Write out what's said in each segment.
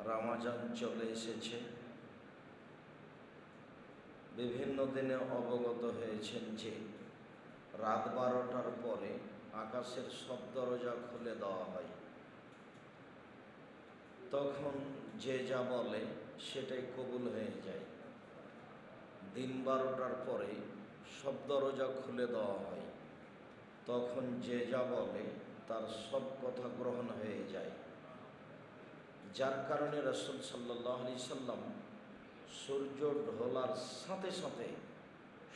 রমজান চলে এসেছে। বিভিন্ন দিনে অবগত হয়েছেন যে রাত 12টার পরে আকাশের সব দরজা খুলে দেওয়া হয়। তখন যে যা বলে সেটাই কবুল হয়ে যায়। দিন 12টার পরে সব দরজা খুলে দেওয়া হয়, তখন যে যা বলে তার সব কথা গ্রহণ হয়ে যায়। যার কারণে রাসূল সাল্লাল্লাহু আলাইহি সাল্লাম সূর্য ঢোলার সাথে সাথে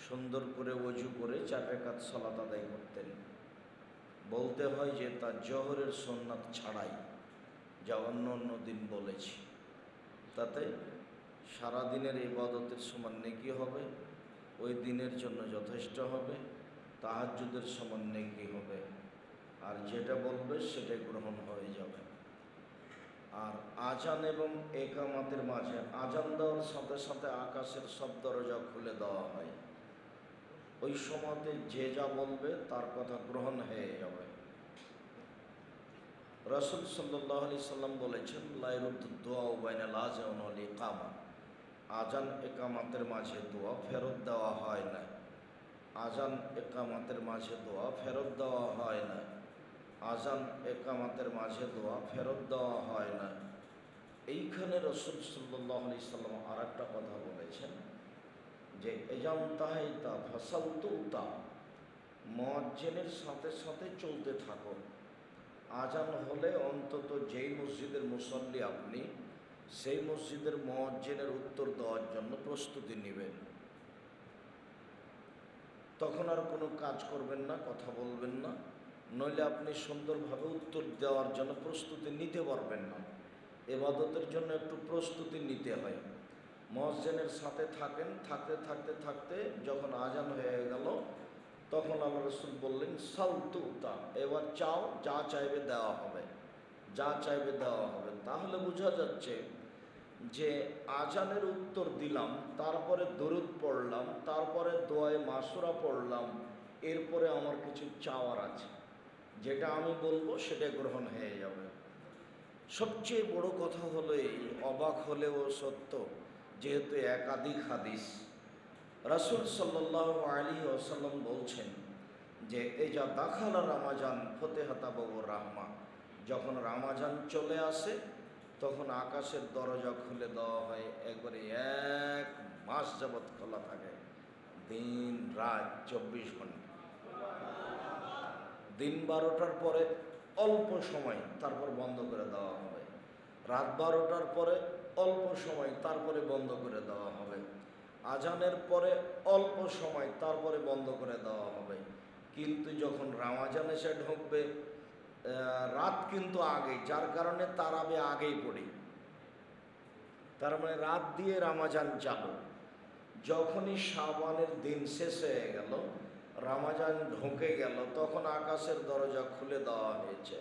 সুন্দর করে ওযু করে 4 রাকাত সালাত আদায় করতেন। বলতে হয় যে তা জোহরের সুন্নাত ছাড়াই, যা অন্য অন্য দিন বলেছি। তাতে সারাদিনের ইবাদতের সমান নেকি হবে, ওই দিনের জন্য যথেষ্ট হবে। তাহাজ্জুদের সমান নেকি হবে, আর যেটা বলবে সেটাই গ্রহণ হয়ে যাবে। আর আজান এবং একামাতের মাঝে আজান দেওয়ার সাথে সাথে আকাশের সব দরজা খুলে দেওয়া হয়। ওই সময়তে যে যা বলবে তার কথা গ্রহণ হয়ে যাবে। রাসূল সাল্লাল্লাহু আলাইহি সাল্লাম বলেছেন, লা ইরুদ্দু দুআ বাইনাল আযান ওয়াল ইকামা। আজান একামাতের মাঝে দোয়া ফেরত দেওয়া হয় না। আজান একামাতের মাঝে দোয়া ফেরত দেওয়া হয় না। আজান একামাতের মাঝে দোয়া ফেরত দেওয়া হয় না। এইখানে রাসূল সাল্লাল্লাহু আলাইহি সাল্লাম আর একটা কথা বলেছেন যে এজাম তাহাইতা ফাসালতুতা, মুয়াজ্জিনের সাথে সাথে চলতে থাকো। আজান হলে অন্তত যেই মসজিদের মুসল্লি আপনি, সেই মসজিদের মুয়াজ্জিনের উত্তর দেওয়ার জন্য প্রস্তুতি নেবেন। তখন আর কোনো কাজ করবেন না, কথা বলবেন না, নইলে আপনি সুন্দরভাবে উত্তর দেওয়ার জন্য প্রস্তুতি নিতে পারবেন না। ইবাদতের জন্য একটু প্রস্তুতি নিতে হয়। মুয়াজ্জিনের সাথে থাকেন, থাকতে থাকতে থাকতে যখন আজান হয়ে গেল, তখন আল্লাহ রাসূল বললেন সালতুতা, এবার চাও, যা চাইবে দেওয়া হবে, যা চাইবে দেওয়া হবে। তাহলে বোঝা যাচ্ছে যে আজানের উত্তর দিলাম, তারপরে দরুদ পড়লাম, তারপরে দোয়ায়ে মাসুরা পড়লাম, এরপরে আমার কিছু চাওয়ার আছে, যেটা আমি বলবো সেটা গ্রহণ হয়ে যাবে। সবচেয়ে বড় কথা হলো এই, অবাক হলেও সত্য, যেহেতু একাধিক হাদিস রাসূল সাল্লাল্লাহু আলাইহি ওয়াসাল্লাম বলছেন যে এজা দাখালা রমাজান ফতেহাতা বাবুর রাহমা, যখন রমাজান চলে আসে তখন আকাশের দরজা খুলে দেওয়া হয়। একবারে 1 মাস যাবৎ খোলা থাকে, দিন রাত 24 ঘন্টা। দিন 12টার পরে অল্প সময়, তারপর বন্ধ করে দেওয়া হবে। রাত 12টার পরে অল্প সময়, তারপরে বন্ধ করে দেওয়া হবে। আজানের পরে অল্প সময়, তারপরে বন্ধ করে দেওয়া হবে। কিন্তু যখন রমজান এসে ঢুকবে, রাত কিন্তু আগে, যার কারণে তারাবি আগেই পড়ি। তার মানে রাত দিয়ে রমজান চালু। যখনই শাবানের দিন শেষ হয়ে গেল, রমজান ঢুকে গেল, তখন আকাশের দরজা খুলে দেওয়া হয়েছে।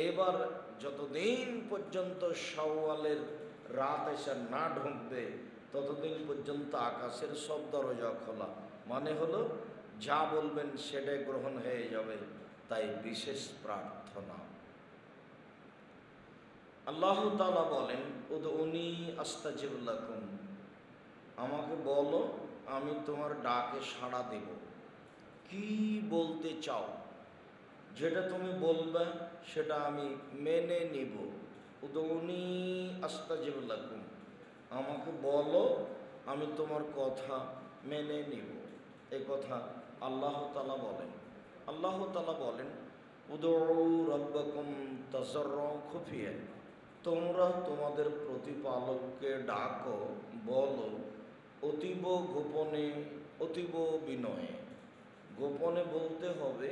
এবার যতদিন পর্যন্ত শাওয়ালের রাত এসে না ঢুকবে, ততদিন পর্যন্ত আকাশের সব দরজা খোলা। মানে হলো যা বলবেন সেটাই গ্রহণ হয়ে যাবে। তাই বিশেষ প্রার্থনা। আল্লাহ তাআলা বলেন, উদউনি আস্তাজিব লাকুম, আমাকে বলো, আমি তোমার ডাকে সাড়া দেব। কি বলতে চাও, যেটা তুমি বলবে সেটা আমি মেনে নিব। উদউনি আস্তাজিব লাকুম, আমাকে বলো, আমি তোমার কথা মেনে নিব। এই কথা আল্লাহ তাআলা বলেন। আল্লাহ তাআলা বলেন, উদউ রাব্বাকুম তাযাররুআন খুফিয়া, তোমরা তোমাদের প্রতিপালককে ডাকো, বলো অতীব গোপনে, অতীব বিনয়ে। গোপনে বলতে হবে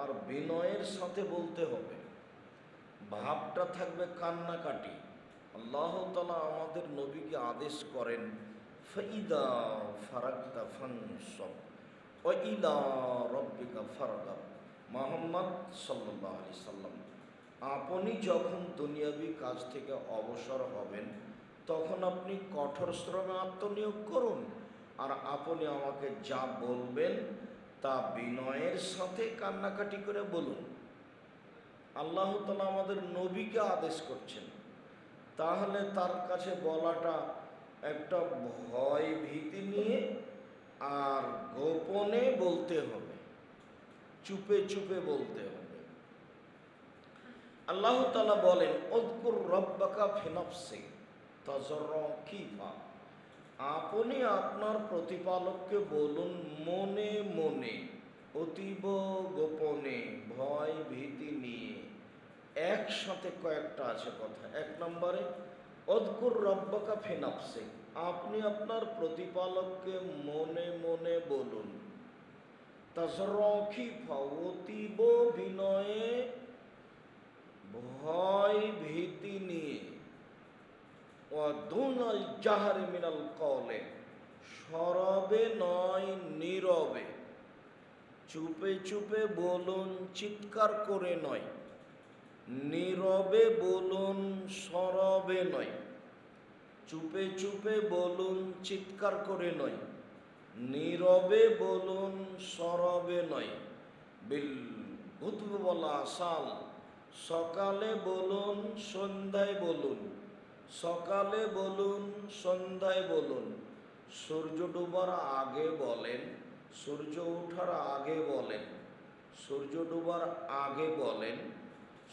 আর বিনয়ের সাথে বলতে হবে। ভাবটা থাকবে কান্নাকাটি। আল্লাহ তাআলা আমাদের নবীকে আদেশ করেন, ফাইদা ফারাগতা ফানসব ওয়া ইলা রাব্বিকা ফারগাব। মুহাম্মদ সাল্লাল্লাহু আলাইহি সাল্লাম, আপনি যখন দুনিয়াবি কাজ থেকে অবসর হবেন, তখন আপনি কঠোর শ্রমে আত্মনিয়োগ করুন, আর আপনি আমাকে যা বলবেন তা বিনয়ের সাথে কান্নাকাটি করে বলুন। আল্লাহ তাআলা আমাদের নবীকে আদেশ করছেন। তাহলে তার কাছে বলাটা একটা ভয় ভীতি নিয়ে আর গোপনে বলতে হবে, চুপে চুপে বলতে হবে। আল্লাহ তাআলা বলেন, উযকুর রাব্বাকা ফি নাফসিক তাযাররুআন খিফা, আপনি আপনার প্রতিপালককে বলুন মনে মনে, অতীব গোপনে, ভয় ভীতি নিয়ে। একসাথে কয়েকটা আছে কথা। এক নম্বরে উযকুর রাব্বাকা ফি নাফসিক, আপনি আপনার প্রতিপালককে মনে মনে বলুন। তাযাররুআন খিফা, অতীব বিনয়ে, ভয় ভীতি নিয়ে। ওয়া দুনাল জাহরি মিনাল কওলে, সরবে নয় নীরবে, চুপে চুপে বলুন, চিৎকার করে নয়। নীরবে বলুন, সরবে নয়। চুপে চুপে বলুন, চিৎকার করে নয়। নীরবে বলুন, সরবে নয়। বিল গুদবি ওয়াল আসাল, সকালে বলুন, সন্ধ্যায় বলুন। সকালে বলুন, সন্ধ্যায় বলুন। সূর্য ডোবার আগে বলেন, সূর্য ওঠার আগে বলেন। সূর্য ডোবার আগে বলেন,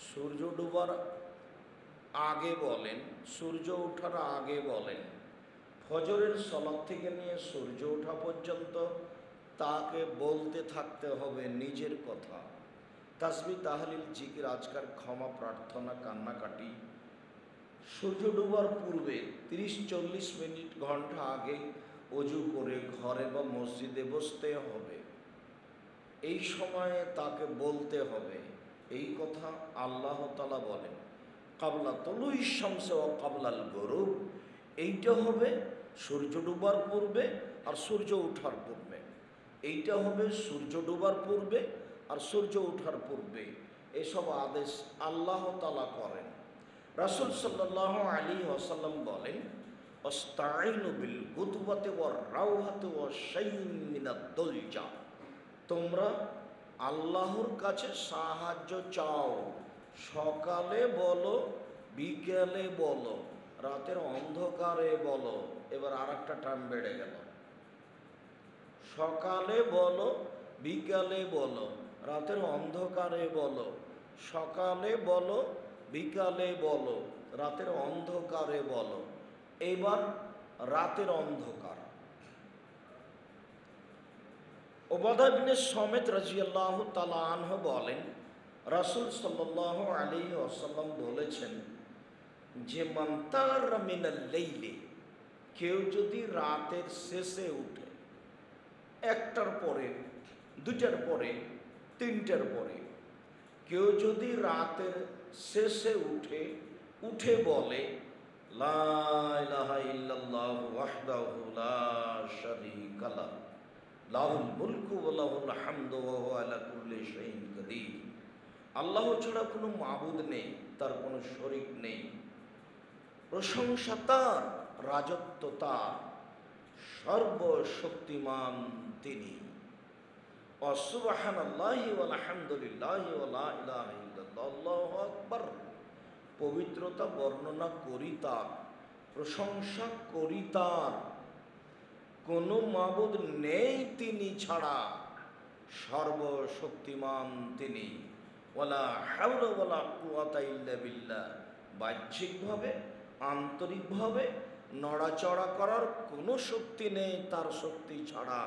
সূর্য ডোবার আগে বলেন, সূর্য ওঠার আগে বলেন। ফজরের সালাত থেকে নিয়ে সূর্য ওঠা পর্যন্ত তাকে বলতে থাকতে হবে নিজের কথা। তাসবিহ, তাহলিল, জিকির, আজকার, ক্ষমা প্রার্থনা, কান্নাকাটি। সূর্য ডুবার পূর্বে 30-40 মিনিট ঘন্টা আগে অজু করে ঘরে বা মসজিদে বসতে হবে। এই সময়ে তাকে বলতে হবে এই কথা। আল্লাহ তাআলা বলেন, কাবলা তুলুই শামসি ওয়া কাবলাল গুরুব, এইটা হবে সূর্য ডুবার পূর্বে আর সূর্য ওঠার পূর্বে। এইটা হবে সূর্য ডুবার পূর্বে আর সূর্য ওঠার পূর্বে। এসব আদেশ আল্লাহ তাআলা করেন। রাসূল সাল্লাল্লাহু আলাইহি ওয়াসাল্লাম বলেন, আস্তাঈনু বিল গুদওয়াতি ওয়ার রাওহাতি ওয়া শাইইন মিনাদ দুলজা, তোমরা আল্লাহর কাছে সাহায্য চাও, সকালে বলো, বিকেলে বলো, রাতের অন্ধকারে বলো। এবার আরেকটা টার্ম বেড়ে গেল। সকালে বলো, বিকালে বলো, রাতের অন্ধকারে বলো। সকালে বলো, বিকালে বলো, রাতের অন্ধকারে বলো। এবার রাতের অন্ধকার। উবাদা ইবনে সামিত রাদিয়াল্লাহু তাআলা আনহু বলেন, রাসূল সাল্লাল্লাহু আলাইহি ওয়াসাল্লাম বলেছেন যে, মান তারা মিনাল লাইলি, কেউ যদি রাতের শেষে উঠে, 1টার পরে, 2টার পরে, 3টার পরে, কেউ যদি রাতের শেষে উঠে বলে, লা ইলাহা ইল্লাল্লাহু ওয়াহদাহু লা শারীকা লাহু, লাহুল মুলকু ওয়া লাহুল হামদু ওয়া হুয়া আলা কুল্লি শাইইন কাদির, আল্লাহ ছাড়া কোনো মাবুদ নেই, তার কোনো শরীক নেই, প্রশংসা তার, রাজত্ব তার, সর্বশক্তিমান তিনি। সুবহানাল্লাহি ওয়াল হামদুলিল্লাহি ওয়া লা ইলাহা ইল্লাল্লাহ, আল্লাহু আকবার। পবিত্রতা বর্ণনা করি তার, প্রশংসা করি তার, কোনো মাবুদ নেই তিনি ছাড়া, সর্বশক্তিমান তিনি। ওয়ালা হাওলা ওয়ালা কুওয়াতা ইল্লা বিল্লাহ, বাহ্যিকভাবে আন্তরিকভাবে নড়াচড়া করার কোনো শক্তি নেই তার শক্তি ছাড়া।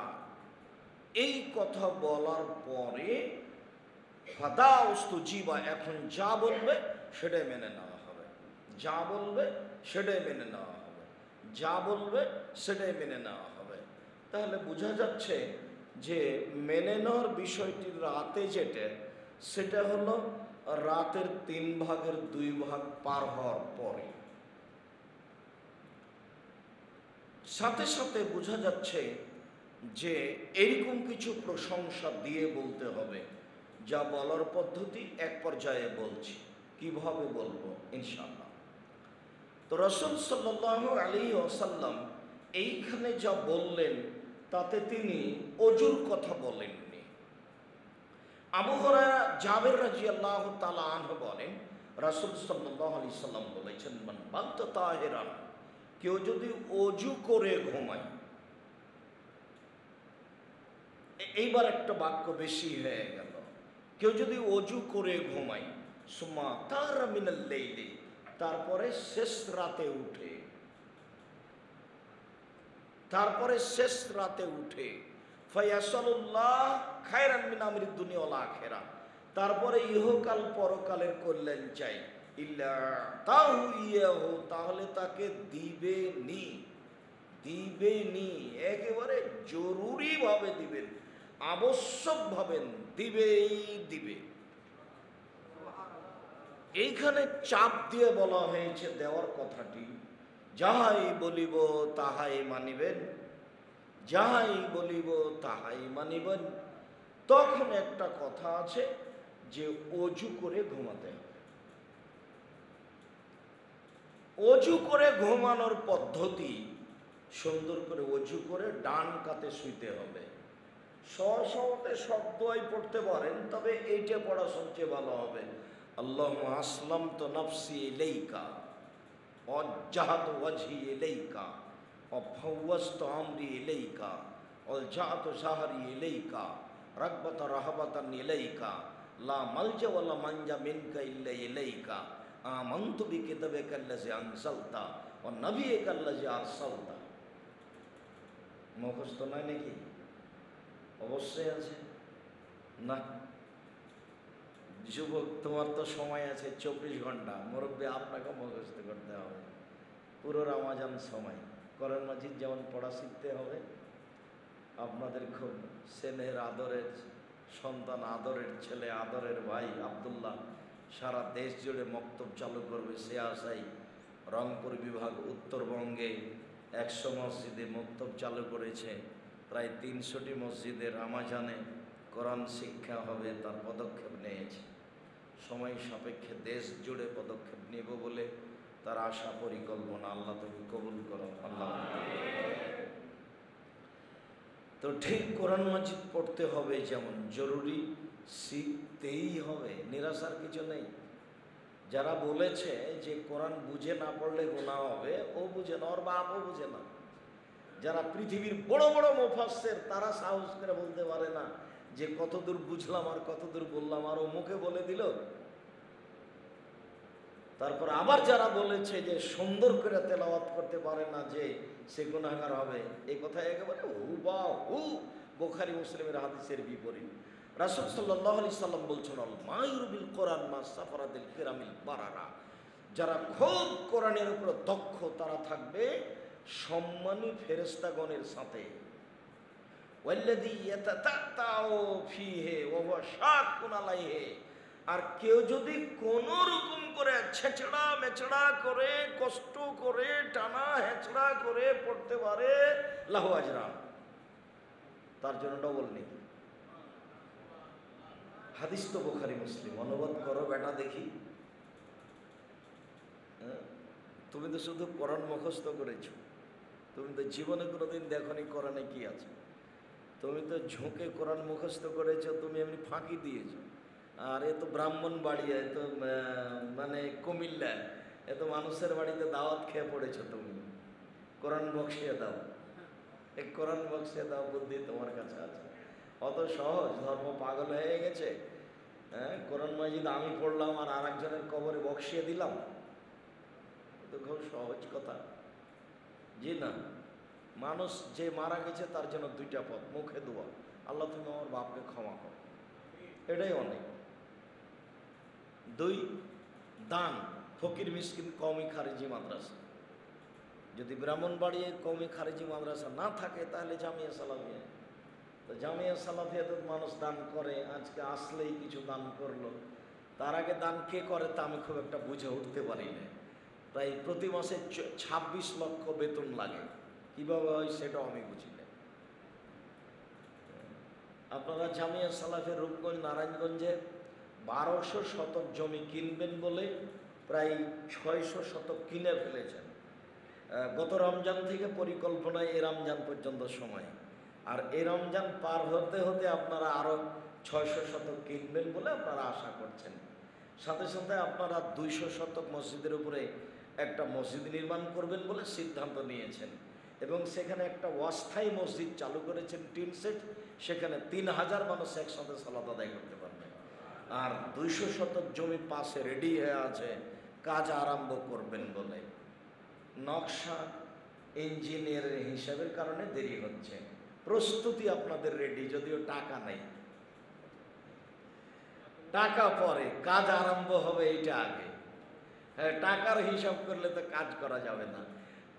এই কথা বলার পরে ফাদা উস্তুজিবা, এখন যা বলবে সেটাই মেনে নেওয়া হবে, যা বলবে সেটাই মেনে নেওয়া হবে, যা বলবে সেটাই মেনে নেওয়া হবে। তাহলে বোঝা যাচ্ছে যে মেনে নেওয়ার বিষয়টি রাতে যেটা, সেটা হলো রাতের 3 ভাগের 2 ভাগ পার হওয়ার পরে। সাথে সাথে বোঝা যাচ্ছে যে এরকম কিছু প্রশংসা দিয়ে বলতে হবে, যা বলার পদ্ধতি এক পর্যায়ে বলছি, কিভাবে বলবো ইনশাআল্লাহ। তো রাসূল সাল্লাল্লাহু আলাইহি ওয়াসাল্লাম এইখানে যা বললেন তাতে তিনি অজুর কথা বলেননি। আবু হুরায়রা, জাবের রাদিয়াল্লাহু তাআলা আনহু বলেন, রাসূল সাল্লাল্লাহু আলাইহি সাল্লাম বলেছেন, মান বাতা তাহিরান, কেউ যদি অজু করে ঘুমায়। এইবার একটা বাক্য বেশি হয়ে গেল। কেউ যদি অজু করে ঘুমায়, সুম্মা তারা মিনাল লাইলি, তারপরে শেষ রাতে উঠে, ফায়াসালুল্লাহ খায়রান মিন আমরিদ দুনিয়া ওয়াল আখিরাহ, তারপরে ইহকাল পরকালের কল্যাণ চাই, ইল্লা তাহু ইয়াহু, তাহলে তাকে দিবেনি, একেবারে জরুরি ভাবে দিবেন, আবশ্যক ভাবেন, দিবে। এইখানে চাপ দিয়ে বলা হয়েছে দেওয়ার কথাটি, যাহাই বলিব তাহাই মানিবেন। তখন একটা কথা আছে যে অজু করে ঘুমাতে হবে। অজু করে ঘুমানোর পদ্ধতি, সুন্দর করে অজু করে ডান কাতে শুইতে হবে। সহসতে শব্দই পড়তে পারেন, তবে এইটা পড়া সবচেয়ে ভালো হবে। আল্লাহুম্মা আসলামতু নাফসি ইলাইকা ওয়াজ্জাহাতু ওয়াজহি ইলাইকা ওয়া ফাওয়াজতু আমরি ইলাইকা ওয়ালজাতু শাহরি ইলাইকা রাগবাতা রাহাবাতান ইলাইকা লা মালজা ওয়ালা মানজা মিনকা ইল্লা ইলাইকা আমানতু বিকিতাবিকা আল্লাযী আনজালতা ওয়া নাবিয়্যিকা আল্লাযী আরসালতা। মুখস্থ নাই নাকি? অবশ্যই আছে না? যুবক, তোমার তো সময় আছে 24 ঘন্টা, মুরব্বী আপনাকে মুখস্থ করতে হবে পুরো রমজান সময়। কোরআন মাজিদ যেমন পড়া শিখতে হবে, আপনাদের খুব স্নেহের আদরের সন্তান, আদরের ছেলে, আদরের ভাই আব্দুল্লাহ সারা দেশ জুড়ে মক্তব চালু করবে, সে আশায় রংপুর বিভাগ উত্তরবঙ্গে 100 মসজিদে মক্তব চালু করেছে। প্রায় 300টি মসজিদে রমজানে কোরআন শিক্ষা হবে, তার পদক্ষেপ নিয়েছে। সময় সাপেক্ষে দেশ জুড়ে পদক্ষেপ নেব বলে তার আশা পরিকল্পনা। আল্লাহ তুমি কবুল করো আল্লাহ। তো ঠিক কোরআন মাজিদ পড়তে হবে যেমন জরুরি, শিখতেই হবে, নিরাশার কিছু নেই। যারা বলেছে যে কোরআন বুঝে না পড়লে গুনাহ হবে, ও বুঝে না, ওর বাপও বুঝে না। যারা পৃথিবীর বড় বড় মুফাসসির, তারা সাহস করে বলতে পারে না যে কতদূর বুঝলাম আর কতদূর বললাম, আর ও মুখে বলে দিল। তারপর আবার যারা বলেছে যে সুন্দর করে তেলাওয়াত করতে পারে না যে সে গুনাহগার হবে, এই কথা একেবারে হুবাহু বুখারী মুসলিমের হাদিসের বিপরীত। রাসূল সাল্লাল্লাহু আলাইহি সাল্লাম বলছেন, আল মাহিরু বিল কোরআন মা সাফারাতিল কিরামিল বারারা, যারা খুব কোরআনের উপর দক্ষ তারা থাকবে সম্মানী ফেরেশতাগণের সাথে। ওয়াল্লাযী ইয়াতাতাউ ফীহি ওয়া হুয়া শাকুন আলাইহি, আর কেউ যদি কোনো রকম করে ছেঁচড়া মেচড়া করে, কষ্ট করে, টানা হেঁচড়া করে পড়তে পারে, লাহু আজরান, তার জন্য ডবল নেকি। হাদিস তো বুখারী মুসলিম, অনুবাদ করো বেটা দেখি। তুমি তো শুধু কোরআন মুখস্থ করেছো, তুমি তো জীবনে কোনোদিন দেখোনি কোরআনে কি আছে। তুমি তো ঝোঁকে কোরআন মুখস্থ করেছো, তুমি এমনি ফাঁকি দিয়েছো। আর এ তো ব্রাহ্মণবাড়িয়া, এ তো মানে কুমিল্লা, এ তো মানুষের বাড়িতে দাওয়াত খেয়ে পড়েছো। তুমি কোরআন বক্সিয়ে দাও, এই কোরআন বক্সিয়ে দাও বুদ্ধি তোমার কাছে আছে। অত সহজ? ধর্ম পাগল হয়ে গেছে। হ্যাঁ, কোরআন মাজিদ আমি পড়লাম আর আরেকজনের কবরে বক্সিয়ে দিলাম, তো খুব সহজ কথা। জি না, মানুষ যে মারা গেছে তার জন্য 2টা পথ, মুখে দোয়া, আল্লাহ তুমি আমার বাপকে ক্ষমা করো, এটাই অনেক। 2, দান, ফকির মিসকিন কওমি খারিজি মাদ্রাসা। যদি ব্রাহ্মণবাড়িয়ে কওমি খারিজি মাদ্রাসা না থাকে তাহলে জামিয়া সালাফিয়া। তো জামিয়া সালাফিয়াতে মানুষ দান করে, আজকে আসলেই কিছু দান করলো। তার আগে দান কে করে তা আমি খুব একটা বুঝে উঠতে পারি না। প্রায় প্রতি মাসে 26 লক্ষ বেতন লাগে, কীভাবে হয় সেটাও আমি বুঝি না। আপনারা জামিয়া সালাফের রূপগঞ্জ নারায়ণগঞ্জে 1200 শতক জমি কিনবেন বলে প্রায় 600 শতক কিনে ফেলেছেন। গত রমজান থেকে পরিকল্পনায় এ রমজান পর্যন্ত সময়, আর এই রমজান পার হতে হতে আপনারা আরও 600 শতক কিনবেন বলে আপনারা আশা করছেন। সাথে সাথে আপনারা 200 শতক মসজিদের উপরে একটা মসজিদ নির্মাণ করবেন বলে সিদ্ধান্ত নিয়েছেন এবং সেখানে একটা অস্থায়ী মসজিদ চালু করেছেন টিন সেট, সেখানে 3000 মানুষ একসাথে সালাত আদায় করতে পারবে। আর 200 শতক জমি পাশে রেডি হয়ে আছে কাজ আরম্ভ করবেন বলে। নকশা ইঞ্জিনিয়ারের হিসাবের কারণে দেরি হচ্ছে, প্রস্তুতি আপনাদের রেডি, যদিও টাকা নেই। টাকা পরে, কাজ আরম্ভ হবে এইটা আগে। হ্যাঁ, টাকার হিসাব করলে তো কাজ করা যাবে না।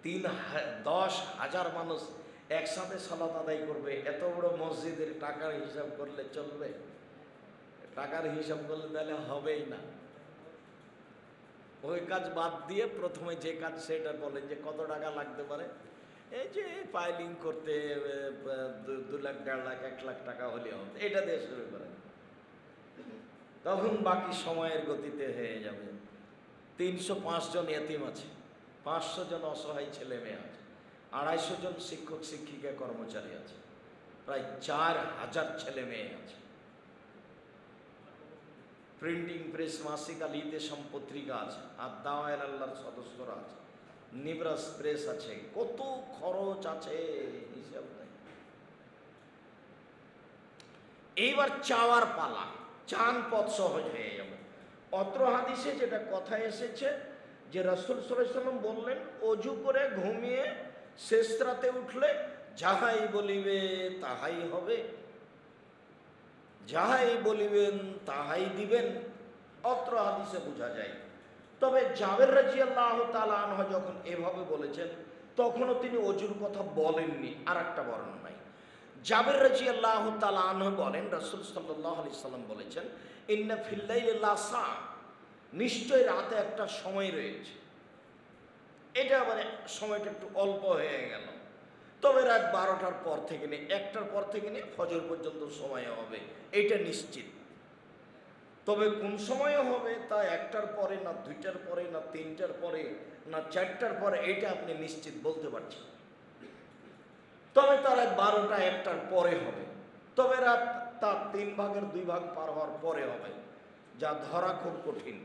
10,000 মানুষ একসাথে সালাত আদায় করবে, এত বড় মসজিদের টাকার হিসাব করলে চলবে? টাকার হিসাব করলে তাহলে হবেই না। ওই কাজ বাদ দিয়ে প্রথমে যে কাজ সেটা বলেন যে কত টাকা লাগতে পারে। এই যে ফাইলিং করতে 2 লাখ, 1.5 লাখ, 1 লাখ টাকা হলে হবে, এটা দিয়ে শুরু করেন। তখন বাকি সময়ের গতিতে হয়ে যাবে। 305 জন এতিম আছে, 500 জন অসহায় ছেলে মেয়ে আছে, 250 জন শিক্ষক শিক্ষিকা কর্মচারী আছে, প্রায় 4000 ছেলে মেয়ে আছে। প্রিন্টিং প্রেস, মাসিক আল ইতেশাম পত্রিকা আছে, আর দাওয়ায়ে আল্লাহর সদস্যরা আছে, নিবরাস প্রেস আছে, কত খরচ আছে হিসাব নাই। এইবার চাওয়ার পালা, চান পথ সহজ হয়ে যাবে। অত্র হাদিসে যেটা কথা এসেছে যে রাসূল সাল্লাল্লাহু আলাইহি ওয়াসাল্লাম বললেন, অজু করে ঘুমিয়ে শেষ রাতে উঠলে যাহাই বলিবে তাহাই হবে, যাহাই বলিবেন তাহাই দিবেন, অত্র হাদিসে বোঝা যায়। তবে জাবের রাদিয়াল্লাহু তাআলা আনহু যখন এভাবে বলেছেন তখনও তিনি অজুর কথা বলেননি। আর একটা বর্ণনায় জাবের রাদিয়াল্লাহু তাআলা আনহু বলেন, রাসূল সাল্লাল্লাহু আলাইহি সাল্লাম বলেছেন, ইন্না ফিল লাইলি লাসা, নিশ্চয় রাতে একটা সময় রয়েছে। এটা মানে সময়টা একটু অল্প হয়ে গেল, তবে রাত 12টার পর থেকে নিয়ে 1টার পর থেকে নিয়ে ফজর পর্যন্ত সময় হবে, এটা নিশ্চিত। তবে কোন সময় হবে তা 1টার পরে না 2টার পরে না 3টার পরে না 4টার পরে, এটা আপনি নিশ্চিত বলতে পারছেন। তবে তার রাত 12টা 1টার পরে হবে, তবে রাত তার 3 ভাগের 2 ভাগ পার হওয়ার পরে হবে, যা ধরা খুব কঠিন।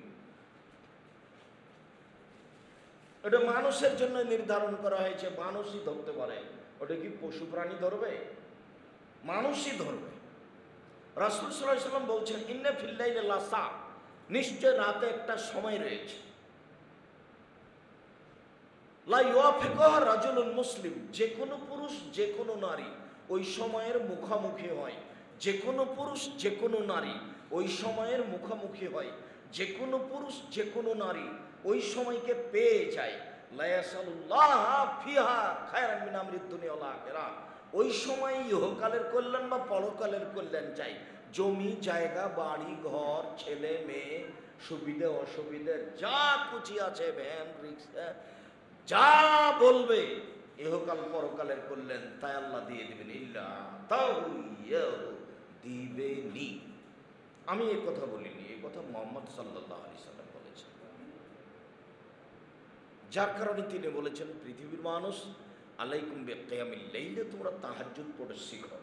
এটা মানুষের জন্য নির্ধারণ করা হয়েছে, মানুষই ধরতে পারে। ওটা কি পশু প্রাণী ধরবে? মানুষই ধরবে। রাসূল সাল্লাল্লাহু আলাইহি ওয়াসাল্লাম বলছেন, ইন্না ফিল লাইলি লাসা, নিশ্চয় রাতে একটা সময় রয়েছে। লা ইউয়াফিকুহা রাজুলুন মুসলিম, যে কোনো পুরুষ যে কোনো নারী ওই সময়ের মুখামুখি হয়। যে কোনো পুরুষ যে কোনো নারী ওই সময়ের মুখামুখি হয়। যে কোনো পুরুষ যে কোনো নারী ওই সময়কে পেয়ে যায়। লা ইয়াসালুল্লাহ ফিহা খায়রান মিন আমরিদ দুনিয়া ওয়াল আখিরাহ, ওই সময় ইহকালের কল্যাণ বা পরকালের কল্যাণ চাই। জমি জায়গা, বাড়ি ঘর, ছেলে মেয়ে, সুবিধে অসুবিধে যা কুচি আছে, ভ্যান রিক্সা, যা বলবে ইহকাল পরকালের কল্যাণ তাই আল্লাহ দিয়ে দিবেন। ইল্লা তাও দিবেনি। আমি এই কথা বলিনি, এই কথা মুহাম্মদ সাল্লাল্লাহু আলাইহি সাল্লাম বলেছেন। যার কারণে তিনি বলেছেন, পৃথিবীর মানুষ, আলাইকুম বিকিয়ামিল লাইল, তোমরা তাহাজ্জুদ পড়ে শিখো।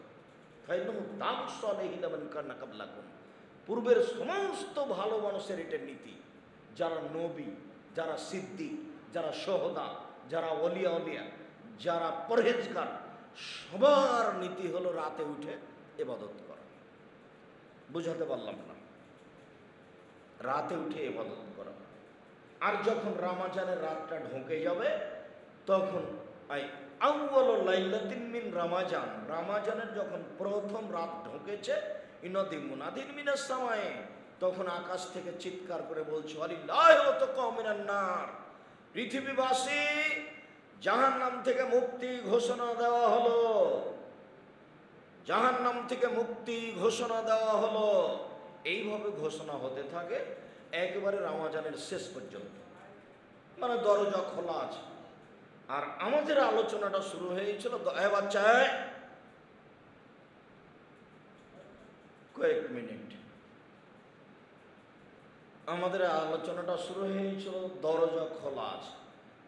ফাইন্নাহু দাসু আলাইহিনা মান কানা ক্বাবলাকুম, পূর্বের সমস্ত ভালো মানুষের এটা নীতি। যারা নবী, যারা সিদ্দিক, যারা শহদা, যারা ওলিয়া ওলিয়া, যারা পরহেজগার, সবার নীতি হলো রাতে উঠে ইবাদত করা। বুঝাতে পারলাম না? রাতে উঠে ইবাদত করা। আর যখন রমজানের রাতটা ঢুকে যাবে তখন আউয়ালুল লাইলাতিন মিন রমাজান, রমাজানের যখন প্রথম রাত ঢুকেছে, ইনাদি মুনাদিন মিনাস সামায়ে, তখন আকাশ থেকে চিৎকার করে বলছে, আলিল্লাহি ওয়া তাকাউ মিনান নার, পৃথিবীবাসী জাহান্নাম থেকে মুক্তি ঘোষণা দেওয়া হলো, জাহান্নাম থেকে মুক্তি ঘোষণা দেওয়া হলো। এইভাবে ঘোষণা হতে থাকে একেবারে রমজানের শেষ পর্যন্ত, মানে দরজা খোলা আছে। আর আমাদের আলোচনাটা শুরু হয়েছিল বাচ্চায় কয়েক মিনিট, আমাদের আলোচনাটা শুরু হয়েছিল দরজা খোলা আছে।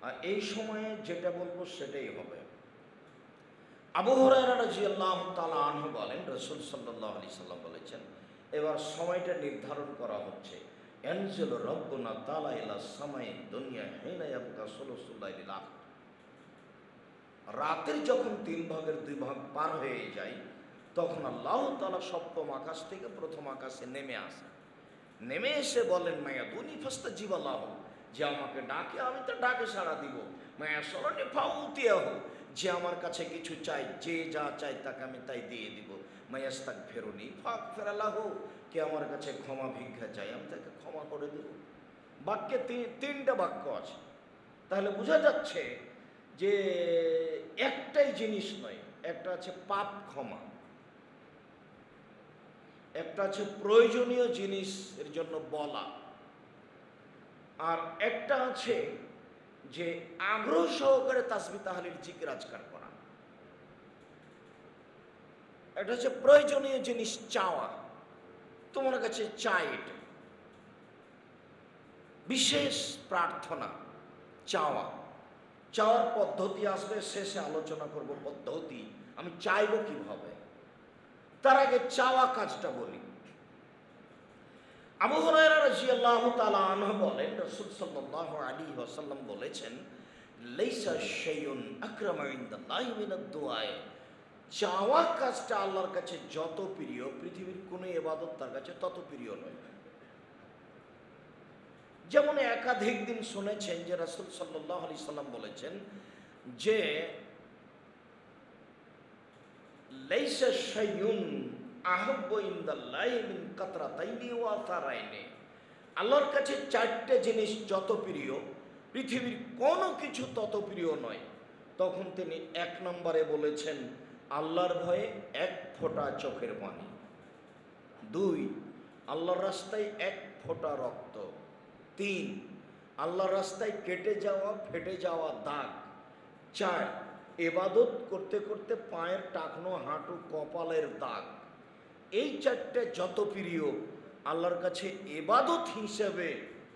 আর এই সময়ে যেটা বলবো সেটাই হবে। আবু হুরায়রা রাদিয়াল্লাহু তাআলা আনহু বলেন, রাসূল সাল্লাল্লাহু আলাইহি সাল্লাম বলেছেন, এবার সময়টা নির্ধারণ করা হচ্ছে। ইয়ানজিল রাব্বুনা তাআলা ইলা সামাই দুনিয়া হিনা ইয়াবকা সুলুসুল লাইলিল আখির। রাতের যখন 3 ভাগের 2 ভাগ পার হয়ে যায়, তখন আল্লাহ তাআলা সপ্তম আকাশ থেকে প্রথম আকাশে নেমে আসে। নেমে এসে বলেন, মায়া দুনি ফাস্তাজিব লাহু, যে আমাকে ডাকে আমি তো ডাকে সাড়া দিব। মায়া সরণি ফাউতিয়াহু, যে আমার কাছে কিছু চাই, যে যা চাই তাকে আমি তাই দিয়ে দিব। মায়াস্তাগফিরুনি ফাগফির লাহু, কে আমার কাছে ক্ষমা ভিক্ষা চাই আমি তাকে ক্ষমা করে দেব। বাক্যে 3টা বাক্য আছে। তাহলে বোঝা যাচ্ছে যে একটাই জিনিস নয়, একটা আছে পাপ ক্ষমা, একটা আছে প্রয়োজনীয় জিনিসের জন্য বলা, আর একটা আছে যে আগ্রহ সহকারে তাসবিহ তাহলিল জিকির আজকার করা। এটা হচ্ছে প্রয়োজনীয় জিনিস চাওয়া, তোমার কাছে চাই, এটা বিশেষ প্রার্থনা চাওয়া। চাওয়ার পদ্ধতি আসবে, শেষে আলোচনা করব পদ্ধতি, আমি চাইব কিভাবে। তার আগে চাওয়া কাজটা বলি। আবু হুরায়রা রাদিয়াল্লাহু তাআলা আনহু বলেন, রাসূল সাল্লাল্লাহু আলাইহি ওয়াসাল্লাম বলেছেন, লাইসা শাইউন আকরামা ইনদাল্লাহি মিনাদ দুআ, চাওয়া কাজটা আল্লাহর কাছে যত প্রিয়, পৃথিবীর কোনো ইবাদত তার কাছে তত প্রিয় নয়। যেমন একাধিক দিন শুনেছেন যে রাসূল সাল্লাল্লাহু আলাইহি সাল্লাম বলেছেন যে লাইসা শাইউন আহাব্বু ইনদাল্লাহি মিন কাতরাতাইনি ওয়া আসারাইনি, আল্লাহর কাছে 4টে জিনিস যত প্রিয়, পৃথিবীর কোনো কিছু তত প্রিয় নয়। তখন তিনি 1 নম্বরে বলেছেন আল্লাহর ভয়ে 1 ফোঁটা চোখের পানি, 2 আল্লাহর রাস্তায় 1 ফোঁটা রক্ত, 3 আল্লাহর রাস্তায় কেটে যাওয়া ফেটে যাওয়া দাগ, 4 ইবাদত করতে করতে পায়ের টাকনো হাঁটু কপালের দাগ। এই 4টে যত প্রিয়, আল্লাহর কাছে ইবাদত হিসেবে,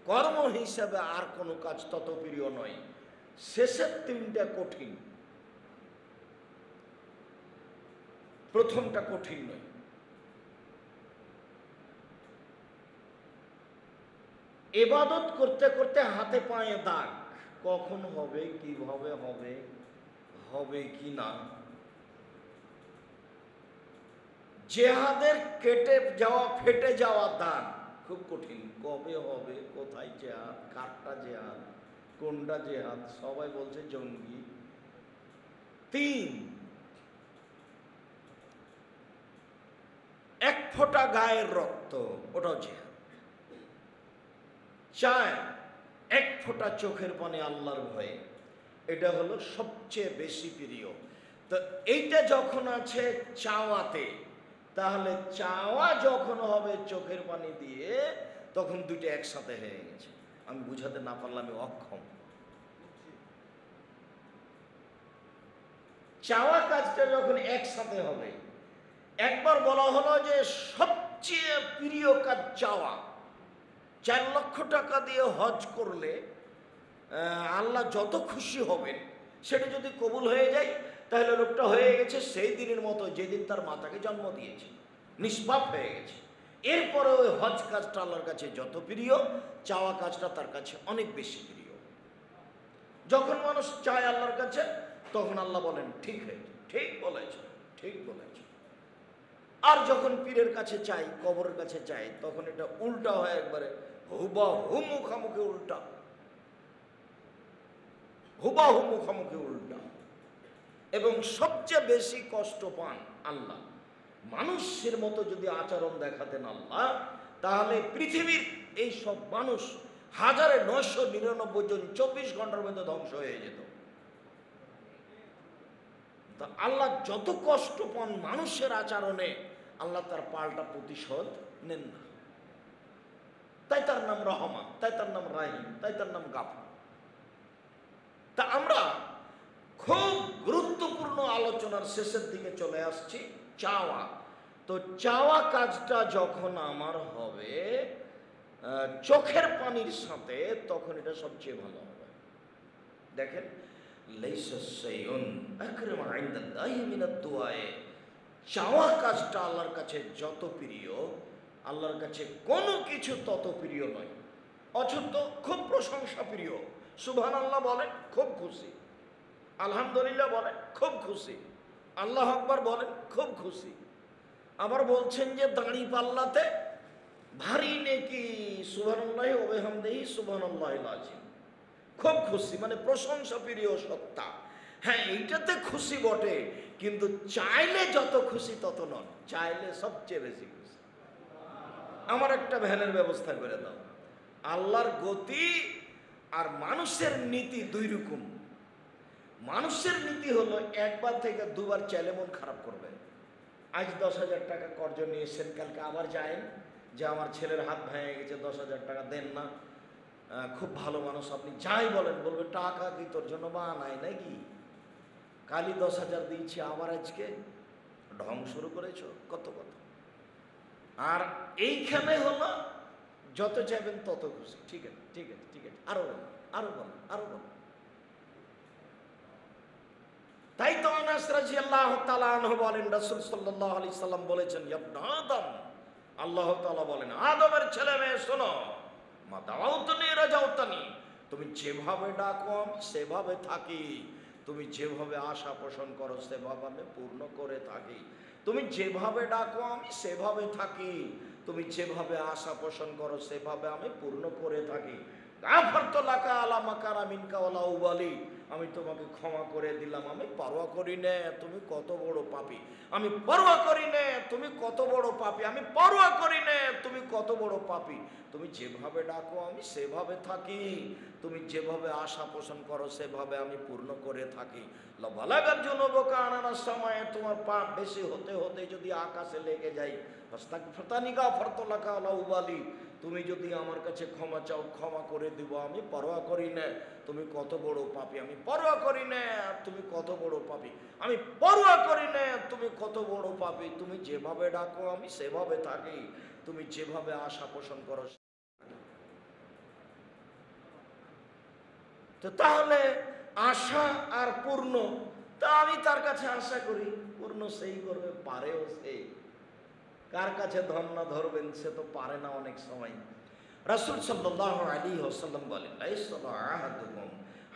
কর্ম হিসেবে আর কোনো কাজ তত প্রিয় নয়। শেষের 3টা কঠিন, প্রথমটা কঠিন নয়। ইবাদত করতে করতে হাতে পায়ে দাগ, কখন হবে, কিভাবে হবে, হবে কি না। জিহাদের কেটে যাওয়া ফেটে যাওয়া দাগ খুব কঠিন, কবে হবে, কোথায় জিহাদ, কারটা জিহাদ, কোনটা জিহাদ, সবাই বলছে জঙ্গি। 3 1 ফোঁটা গায়ের রক্ত, ওটাও জিহাদ। 4 1 ফোঁটা চোখের পানি আল্লাহর ভয়ে, এটা হলো সবচেয়ে বেশি প্রিয়। তো এইটা যখন আছে চাওয়াতে, তাহলে চাওয়া যখন হবে চোখের পানি দিয়ে, তখন 2টা একসাথে হয়ে গেছে। আমি বুঝাতে না পারলে আমি অক্ষম। চাওয়া কাজটা যখন একসাথে হবে, একবার বলা হলো যে সবচেয়ে প্রিয় কাজ চাওয়া। 4 লক্ষ টাকা দিয়ে হজ করলে আল্লাহ যত খুশি হবেন, সেটা যদি কবুল হয়ে যায়, তাহলে লোকটা হয়ে গেছে সেই দিনের মতো যেদিন তার মাতাকে জন্ম দিয়েছে, নিষ্পাপ হয়ে গেছে। এরপরে ওই হজ কাজটা আল্লাহর কাছে যত প্রিয়, চাওয়া কাজটা তার কাছে অনেক বেশি প্রিয়। যখন মানুষ চায় আল্লাহর কাছে, তখন আল্লাহ বলেন ঠিক হয়েছে, ঠিক বলেছ, ঠিক বলেছ। আর যখন পীরের কাছে চাই, কবরের কাছে চাই, তখন এটা উল্টা হয়, একবারে হুবাহু মুখামুখি উল্টা, হুবাহু মুখামুখি উল্টা। এবং সবচেয়ে বেশি কষ্ট পান আল্লাহ। মানুষের মতো যদি আচরণ দেখাতেন আল্লাহ, তাহলে পৃথিবীর এই সব মানুষ 1999 জন 24 ঘন্টার মধ্যে ধ্বংস হয়ে যেত। তা আল্লাহ যত কষ্ট পান মানুষের আচরণে, আল্লাহ তার পাল্টা প্রতিশোধ নেন না। তাই তার নাম রহমান, তাই তার নাম রাহিম, তাই তার নাম গাফুর। তা আমরা খুব গুরুত্বপূর্ণ আলোচনার শেষের দিকে চলে আসছি, চাওয়া। তো চাওয়া কাজটা যখন আমার হবে চোখের পানির সাথে, তখন এটা সবচেয়ে ভালো হবে। দেখেন, লাইসা শাইউন আকরামা ইনদাল্লাহি মিনাদ দুআ, চাওয়া কাজটা আল্লাহর কাছে যত প্রিয়, আল্লাহর কাছে কোনো কিছু তত প্রিয় নয়। অথচ খুব প্রশংসা প্রিয়, সুবহানাল্লাহ বলেন খুব খুশি, আলহামদুলিল্লাহ বলেন খুব খুশি, আল্লাহ আকবার বলেন খুব খুশি। আবার বলছেন যে দাড়ি পাল্লাতে ভারী নেকি, সুবহানাল্লাহি ওয়া বিহামদিহি সুবহানাল্লাহিল আযীম। খুব খুশি মানে প্রশংসা প্রিয় সত্তা। হ্যাঁ, এইটাতে খুশি বটে, কিন্তু চাইলে যত খুশি তত নন, চাইলে সবচেয়ে বেশি খুশি। আমার একটা ভ্যানের ব্যবস্থা করে দাও। আল্লাহর গতি আর মানুষের নীতি দুই রকম। মানুষের নীতি হলো একবার থেকে দুবার চাইলে মন খারাপ করবে। আজ 10,000 টাকা কর্জ নিয়ে এসেছেন, কালকে আবার যায়েন যে আমার ছেলের হাত ভেঙে গেছে, 10,000 টাকা দেন না। খুব ভালো মানুষ, আপনি যাই বলেন বলবে টাকা কি তোর জন্য বানাই নাকি, কালই 10,000 দিয়েছি আবার আজকে ঢং শুরু করেছ, কত কথা। আর এইখানে হলো যত চাইবেন তত খুশি, ঠিক আছে ঠিক আছে ঠিক আছে, আরো বলেন আরো বলেন আরো বলেন। তাই তো আনাস রাদিয়াল্লাহু তাআলা আনহু বলেন, রাসূল সাল্লাল্লাহু আলাইহি সাল্লাম বলেছেন, ইবনে আদম, আল্লাহ তাআলা বলেন, আদমের ছেলে মেয়ে শোনো, মা দাওয়াতনি রাজাউতানি, তুমি যেভাবে ডাকো আমি সেভাবে থাকি, তুমি যেভাবে আশা পোষণ করো সেভাবে আমি পূর্ণ করে থাকি। তুমি যেভাবে ডাকো আমি সেভাবে থাকি, তুমি যেভাবে আশা পোষণ করো সেভাবে আমি পূর্ণ করে থাকি। গাফারতু লাকা আলা মাকারা মিনকা ওয়ালা উবালি, আমি তোমাকে ক্ষমা করে দিলাম, আমি পরোয়া করি না তুমি কত বড় পাপী, আমি পরোয়া করি না তুমি কত বড় পাপী, আমি পরোয়া করি না তুমি কত বড় পাপী। তুমি যেভাবে ডাকো আমি সেভাবে থাকি, তুমি যেভাবে আশা পোষণ করো সেভাবে আমি পূর্ণ করে থাকি। লাবালাগার জুনুবুকা আনানাস সামায়ে, তোমার পাপ বেশি হতে হতে যদি আকাশে লেগে যায়, ফাস্তাগফিরতানি গাফারতু লাকা ওয়ালা উবালি, তুমি যদি আমার কাছে ক্ষমা চাও ক্ষমা করে দিব, আমি পরোয়া করি না তুমি কত বড় পাপী, আমি পরোয়া করি না তুমি কত বড় পাপী, আমি পরোয়া করি না তুমি কত বড় পাপী। তুমি যেভাবে ডাকো আমি সেভাবে থাকি, তুমি যেভাবে আশা পোষণ করো। তো তাহলে আশা আর পূর্ণ, তা আমি তার কাছে আশা করি, পূর্ণ সেই করবে, পারেও সেই। কার কাছে ধন্য ধরবেন, সে তো পারে না অনেক সময়। রাসূল সাল্লাল্লাহু আলাইহি ওয়াসাল্লাম বলেন, লাইসা আহাদুকুম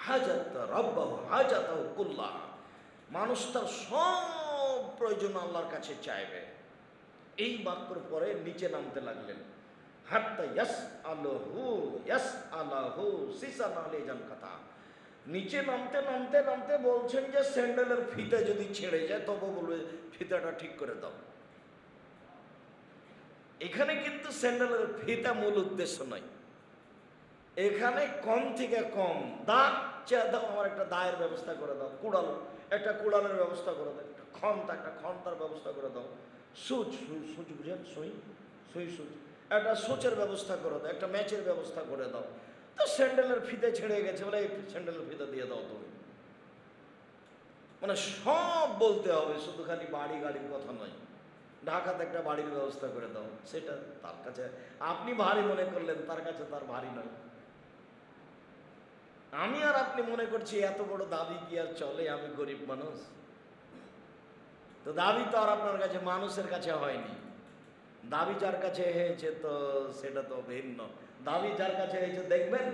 হাজাত রাব্বাহু হাজাতাহু কুল্লাহ, মানুষ তার সব প্রয়োজন আল্লাহর কাছে চাইবে। এই বাক্যর পরে নিচে নামতে লাগলেন, হাত্তা ইয়াসআলাহু সিসান আলাইজান কথা। নিচে নামতে নামতে নামতে বলছেন যে স্যান্ডেলের ফিতা যদি ছিঁড়ে যায় তবে বলবে ফিতাটা ঠিক করে দাও। এখানে কিন্তু স্যান্ডেলের ফিতা মূল উদ্দেশ্য নয়, এখানে কম থেকে কম দাগ চেয়ে দাও, আমার একটা দায়ের ব্যবস্থা করে দাও, কুড়াল একটা কুড়ালের ব্যবস্থা করে দাও, একটা খন্তার ব্যবস্থা করে দাও, সুচ বুঝেন, সুই একটা সুচের ব্যবস্থা করে দাও, একটা ম্যাচের ব্যবস্থা করে দাও। তো স্যান্ডেলের ফিতে ছেড়ে গেছে বলে এই স্যান্ডেলের ফিতা দিয়ে দাও তুমি, মানে সব বলতে হবে, শুধু খালি বাড়ি গাড়ির কথা নয়। ঢাকাতে একটা বাড়ির ব্যবস্থা করে দাও, সেটা তার কাছে আপনি ভারী মনে করলেন, তার কাছে তার ভারী নয়। আমি আর আপনি মনে করছি এত বড় দাবি কি আর চলে, আমি গরিব মানুষ, তো দাবি তো আর আপনার কাছে মানুষের কাছে হয়নি, দাবি যার কাছে হয়েছে তো সেটা তো ভিন্ন। দাবি যার কাছে হয়েছে দেখবেন,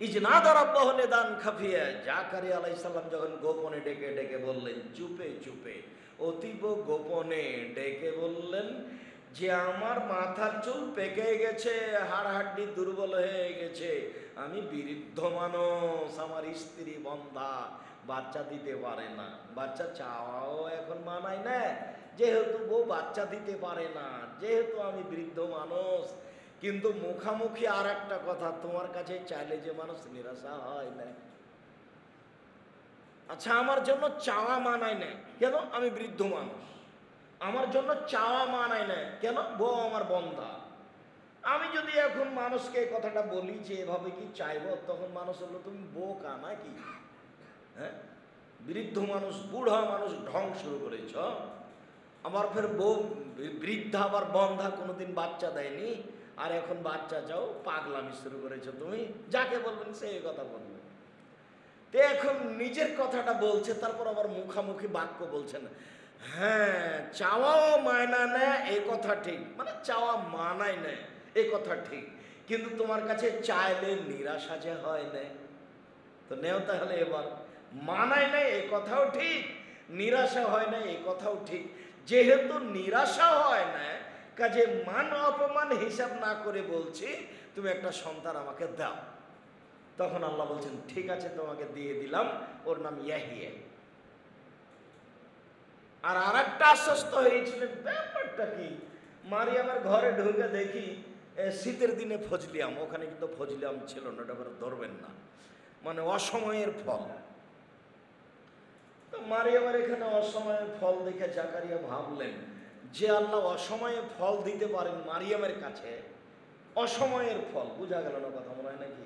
ইজনাদা রাব্বাহু নিদান খাফিয়া, জাকারিয়া আলাইহিস সালাম যখন গোপনে ডেকে ডেকে বললেন, চুপে চুপে অতীব গোপনে ডেকে বললেন যে আমার মাথার চুল পেকে গেছে, হাড় হাড্ডি দুর্বল হয়ে গেছে, আমি বৃদ্ধ মানুষ, আমার স্ত্রী বন্ধা, বাচ্চা দিতে পারে না, বাচ্চা চাওয়াও এখন মানায় না, যেহেতু বউ বাচ্চা দিতে পারে না, যেহেতু আমি বৃদ্ধ মানুষ। কিন্তু মুখামুখি আর একটা কথা, তোমার কাছে চাইলে যে মানুষ নিরাশা হয় না। আচ্ছা, আমার জন্য চাওয়া মানায় না কেন, আমি বৃদ্ধ মানুষ, আমার জন্য চাওয়া মানায় না কেন, বউ আমার বন্ধা। আমি যদি এখন মানুষকে কথাটা বলি যে এভাবে কি চাইব, তখন মানুষ হলো তুমি বোকা নাকি, হ্যাঁ, বৃদ্ধ মানুষ বুড়া মানুষ ঢং শুরু করেছ, আমার ফের বউ বৃদ্ধা আবার বন্ধা, কোনোদিন বাচ্চা দেয়নি, আর এখন বাচ্চা চাও, পাগলামি শুরু করেছো তুমি, যাকে বলবেন সে কথা বলবে। তো এখন নিজের কথাটা বলছে, তারপর আবার মুখামুখি বাক্য বলছেন, হ্যাঁ চাওয়াও মায়না নেয় এ কথা ঠিক, মানে চাওয়া মানায় নেয় এ কথা ঠিক, কিন্তু তোমার কাছে চাইলে নিরাশা যে হয় না, তো নেও তাহলে এবার। মানায় নাই এই কথাও ঠিক, নিরাশা হয় না এই কথাও ঠিক। যেহেতু নিরাশা হয় না, কাজে মান অপমান হিসাব না করে বলছি তুমি একটা সন্তান আমাকে দাও। তখন আল্লাহ বলছেন ঠিক আছে তোমাকে দিয়ে দিলাম, ওর নাম ইয়াহিয়া। আর আরেকটা আশ্বস্ত হয়েছিলেন, ব্যাপারটা কি, মারিয়ামের ঘরে ঢুকে দেখি শীতের দিনে ফজলি আম, ওখানে কিন্তু ফজলি আম ছিল না, ওটা ধরবেন না, মানে অসময়ের ফল। তো মারিয়ামের এখানে অসময়ের ফল দেখে জাকারিয়া ভাবলেন যে আল্লাহ অসময়ে ফল দিতে পারেন মারিয়ামের কাছে, অসময়ের ফল, বোঝা গেল না কথা মনে হয় নাকি?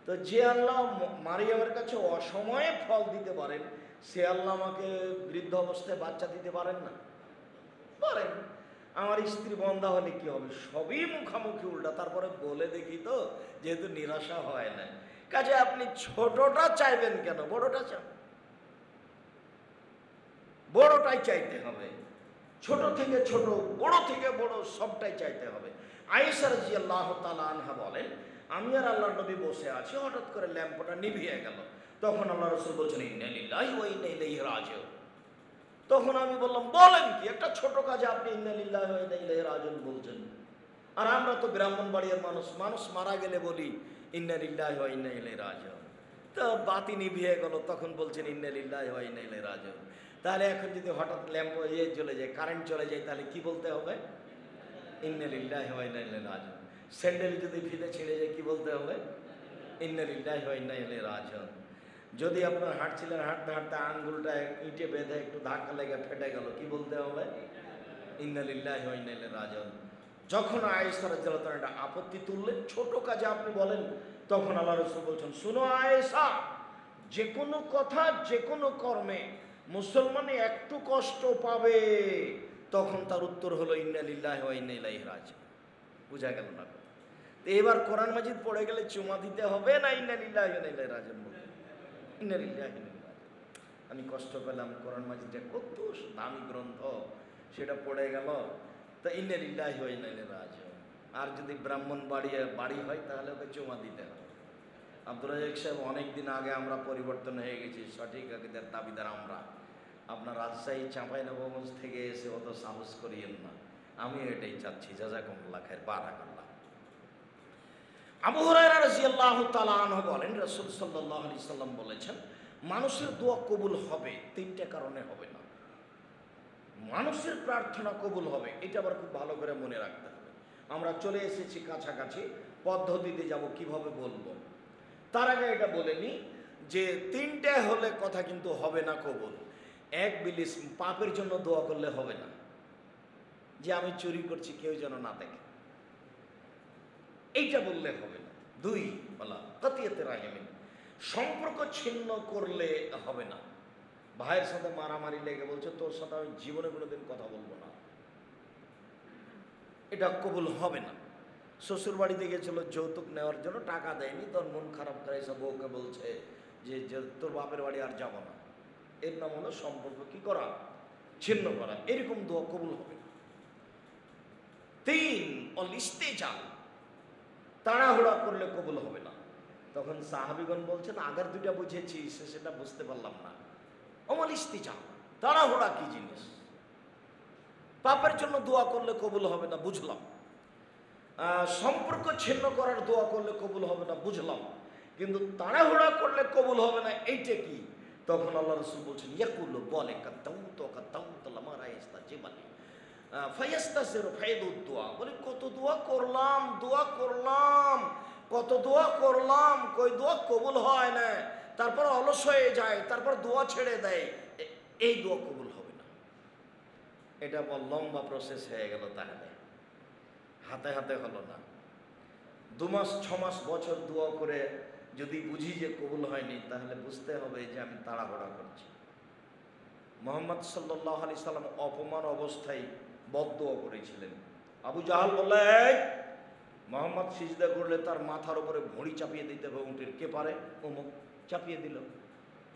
তো যে আল্লাহ মারিয়ামের কাছে অসময়ে ফল দিতে পারেন, সে আল্লাহ আমাকে বৃদ্ধ অবস্থায় বাচ্চা দিতে পারেন না? পারেন। আমার স্ত্রী বন্ধা হলে কি হবে, সবই মুখামুখি উল্টা। তারপরে বলে দেখি তো, যেহেতু নিরাশা হয় না, কাজে আপনি ছোটটা চাইবেন কেন, বড়টা চান। বড়টাই চাইতে হবে, ছোট থেকে ছোট, বড় থেকে বড়, সবটাই চাইতে হবে। আয়েশা রাদিয়াল্লাহু তাআলা আনহা বলেন, আমি আর আল্লাহর নবী বসে আছি, হঠাৎ করে ল্যাম্পটা নিভিয়ে গেল। তখন আল্লাহ রাসূল বলছেন ইন্না লিল্লাহি ওয়া ইন্না ইলাইহি রাজিউন। তখন আমি বললাম বলেন কি, একটা ছোট কাজে আপনি ইন্না লিল্লাহি ওয়া ইন্না ইলাইহি রাজিউন বলছেন? আর আমরা তো ব্রাহ্মণবাড়িয়ার মানুষ, মানুষ মারা গেলে বলি ইন্না লিল্লাহি ওয়া ইন্না ইলাইহি রাজিউন। তো বাতি নিভিয়ে গেল, তখন বলছেন ইন্না লিল্লাহি ওয়া ইন্না ইলাইহি রাজিউন। তাহলে এখন যদি হঠাৎ ল্যাম্প চলে যায়, কারেন্ট চলে যায়, তাহলে কি বলতে হবে? ইন্না লিল্লাহি ওয়া ইন্না ইলাইহি রাজিউন। স্যান্ডেল যদি ফিতে ছিঁড়ে যায়, কি বলতে হবে? ইন্না লিল্লাহি ওয়া ইন্না ইলাইহি রাজিউন। যদি আপনার হাঁটছিলেন, হাঁটতে হাঁটতে আঙ্গুলটা ইটে বেঁধে একটু ধাক্কা লেগে ফেটে গেল, কি বলতে হবে? ইন্না লিল্লাহি ওয়া ইন্না ইলাইহি রাজিউন। যখন আয়েশা রাদিয়াল্লাহু তাআলা এটা আপত্তি তুললেন, ছোট কাজে আপনি বলেন, তখন আল্লাহ রাসূল বলছেন, শুনো আয়েশা, যে কোনো কথা, যে কোনো কর্মে মুসলমানে একটু কষ্ট পাবে, তখন তার উত্তর হলো ইন্না লিল্লাহি ওয়া ইন্না ইলাইহি রাজিউন। বুঝা গেল না? তো এবার কোরআন মাজিদ পড়ে গেলে চুমা দিতে হবে না ইন্না লিল্লাহি ওয়া ইন্না ইলাইহি রাজিউন বলতে? ইন্না লিল্লাহি ওয়া ইন্না ইলাইহি রাজিউন। আমি কষ্ট পেলাম, কোরআন মাজিদটা কত দামি গ্রন্থ, সেটা পড়ে গেল, তো ইন্না লিল্লাহি ওয়া ইন্না ইলাইহি রাজিউন। আর যদি ব্রাহ্মণ বাড়ি হয়, তাহলে ওকে চুমা দিতে হবে। আব্দুল রাজ্জাক সাহেব, অনেকদিন আগে আমরা পরিবর্তন হয়ে গেছি, সঠিক আকিদার দাবিদার আমরা। আপনার রাজশাহী চাঁপাইনবাবগঞ্জ থেকে এসে অত সাহস করিয়েন না, আমি এটাই চাচ্ছি। জাযাকুমুল্লাহ খাইর, বারাকাল্লাহ। আবু হুরায়রা রাদিয়াল্লাহু তাআলা আনহু বলেন, রাসূল সাল্লাল্লাহু আলাইহি সাল্লাম বলেছেন, মানুষের দোয়া কবুল হবে তিনটা কারণে হবে না। মানুষের প্রার্থনা কবুল হবে, এটা আবার খুব ভালো করে মনে রাখতে হবে। আমরা চলে এসেছি কাছাকাছি, পদ্ধতিতে যাব, কিভাবে বলবো। তার আগে এটা বলে নি যে তিনটে হলে কথা কিন্তু হবে না কবুল। এক, বিলিস পাপের জন্য দোয়া করলে হবে না, যে আমি চুরি করছি কেউ যেন না দেখে, এইটা বললে হবে না। দুই, বলা কাতিয়াতে রাহিমিন, সম্পর্ক ছিন্ন করলে হবে না। ভাইয়ের সাথে মারামারি লেগে বলছে তোর সাথে আমি জীবনে কোনোদিন কথা বলবো না, এটা কবুল হবে না। শ্বশুর বাড়িতে গেছিল যৌতুক নেওয়ার জন্য, টাকা দেয়নি, তোর মন খারাপ করে এসে বউকে বলছে যে তোর বাপের বাড়ি আর যাব না। এর নাম হলো সম্পর্ক কি করা, ছিন্ন করা। এরকম দোয়া কবুল হবে না। তিন, অলিস্তেজাল, তাড়াহুড়া করলে কবুল হবে না। তখন সাহাবীগণ বলছেন আগের দুইটা বুঝেছি, সেটা বুঝতে পারলাম না। অমলিস্তেজাল, তাড়াহুড়া কি জিনিস? পাপের জন্য দোয়া করলে কবুল হবে না, বুঝলাম। সম্পর্ক ছিন্ন করার দোয়া করলে কবুল হবে না, বুঝলাম। কিন্তু তাড়াহুড়া করলে কবুল হবে না, এইটা কি? তখন আল্লাহ রাসূল বলছেন, ইয়াকুল, বলে বলে কত দোয়া করলাম, কত দোয়া করলাম, কই দোয়া কবুল হয় না, তারপর অলস হয়ে যায়, তারপর দোয়া ছেড়ে দেয়, এই দোয়া কবুল হবে না। এটা লম্বা প্রসেস হয়ে গেল, তাহলে হাতে হাতে হলো না। 2 মাস 6 মাস বছর দোয়া করে যদি বুঝি যে কবুল হয়নি, তাহলে বুঝতে হবে যে আমি তাড়াহুড়া করছি। মুহাম্মদ সাল্লাল্লাহু আলাইহি সাল্লাম অপমান অবস্থায় বদদোয়া করেছিলেন। আবু জাহাল বললে মোহাম্মদ সিজদা করলে তার মাথার উপরে ভুঁড়ি চাপিয়ে দিতে হবে উটের, কে পারে? অমুক, চাপিয়ে দিল।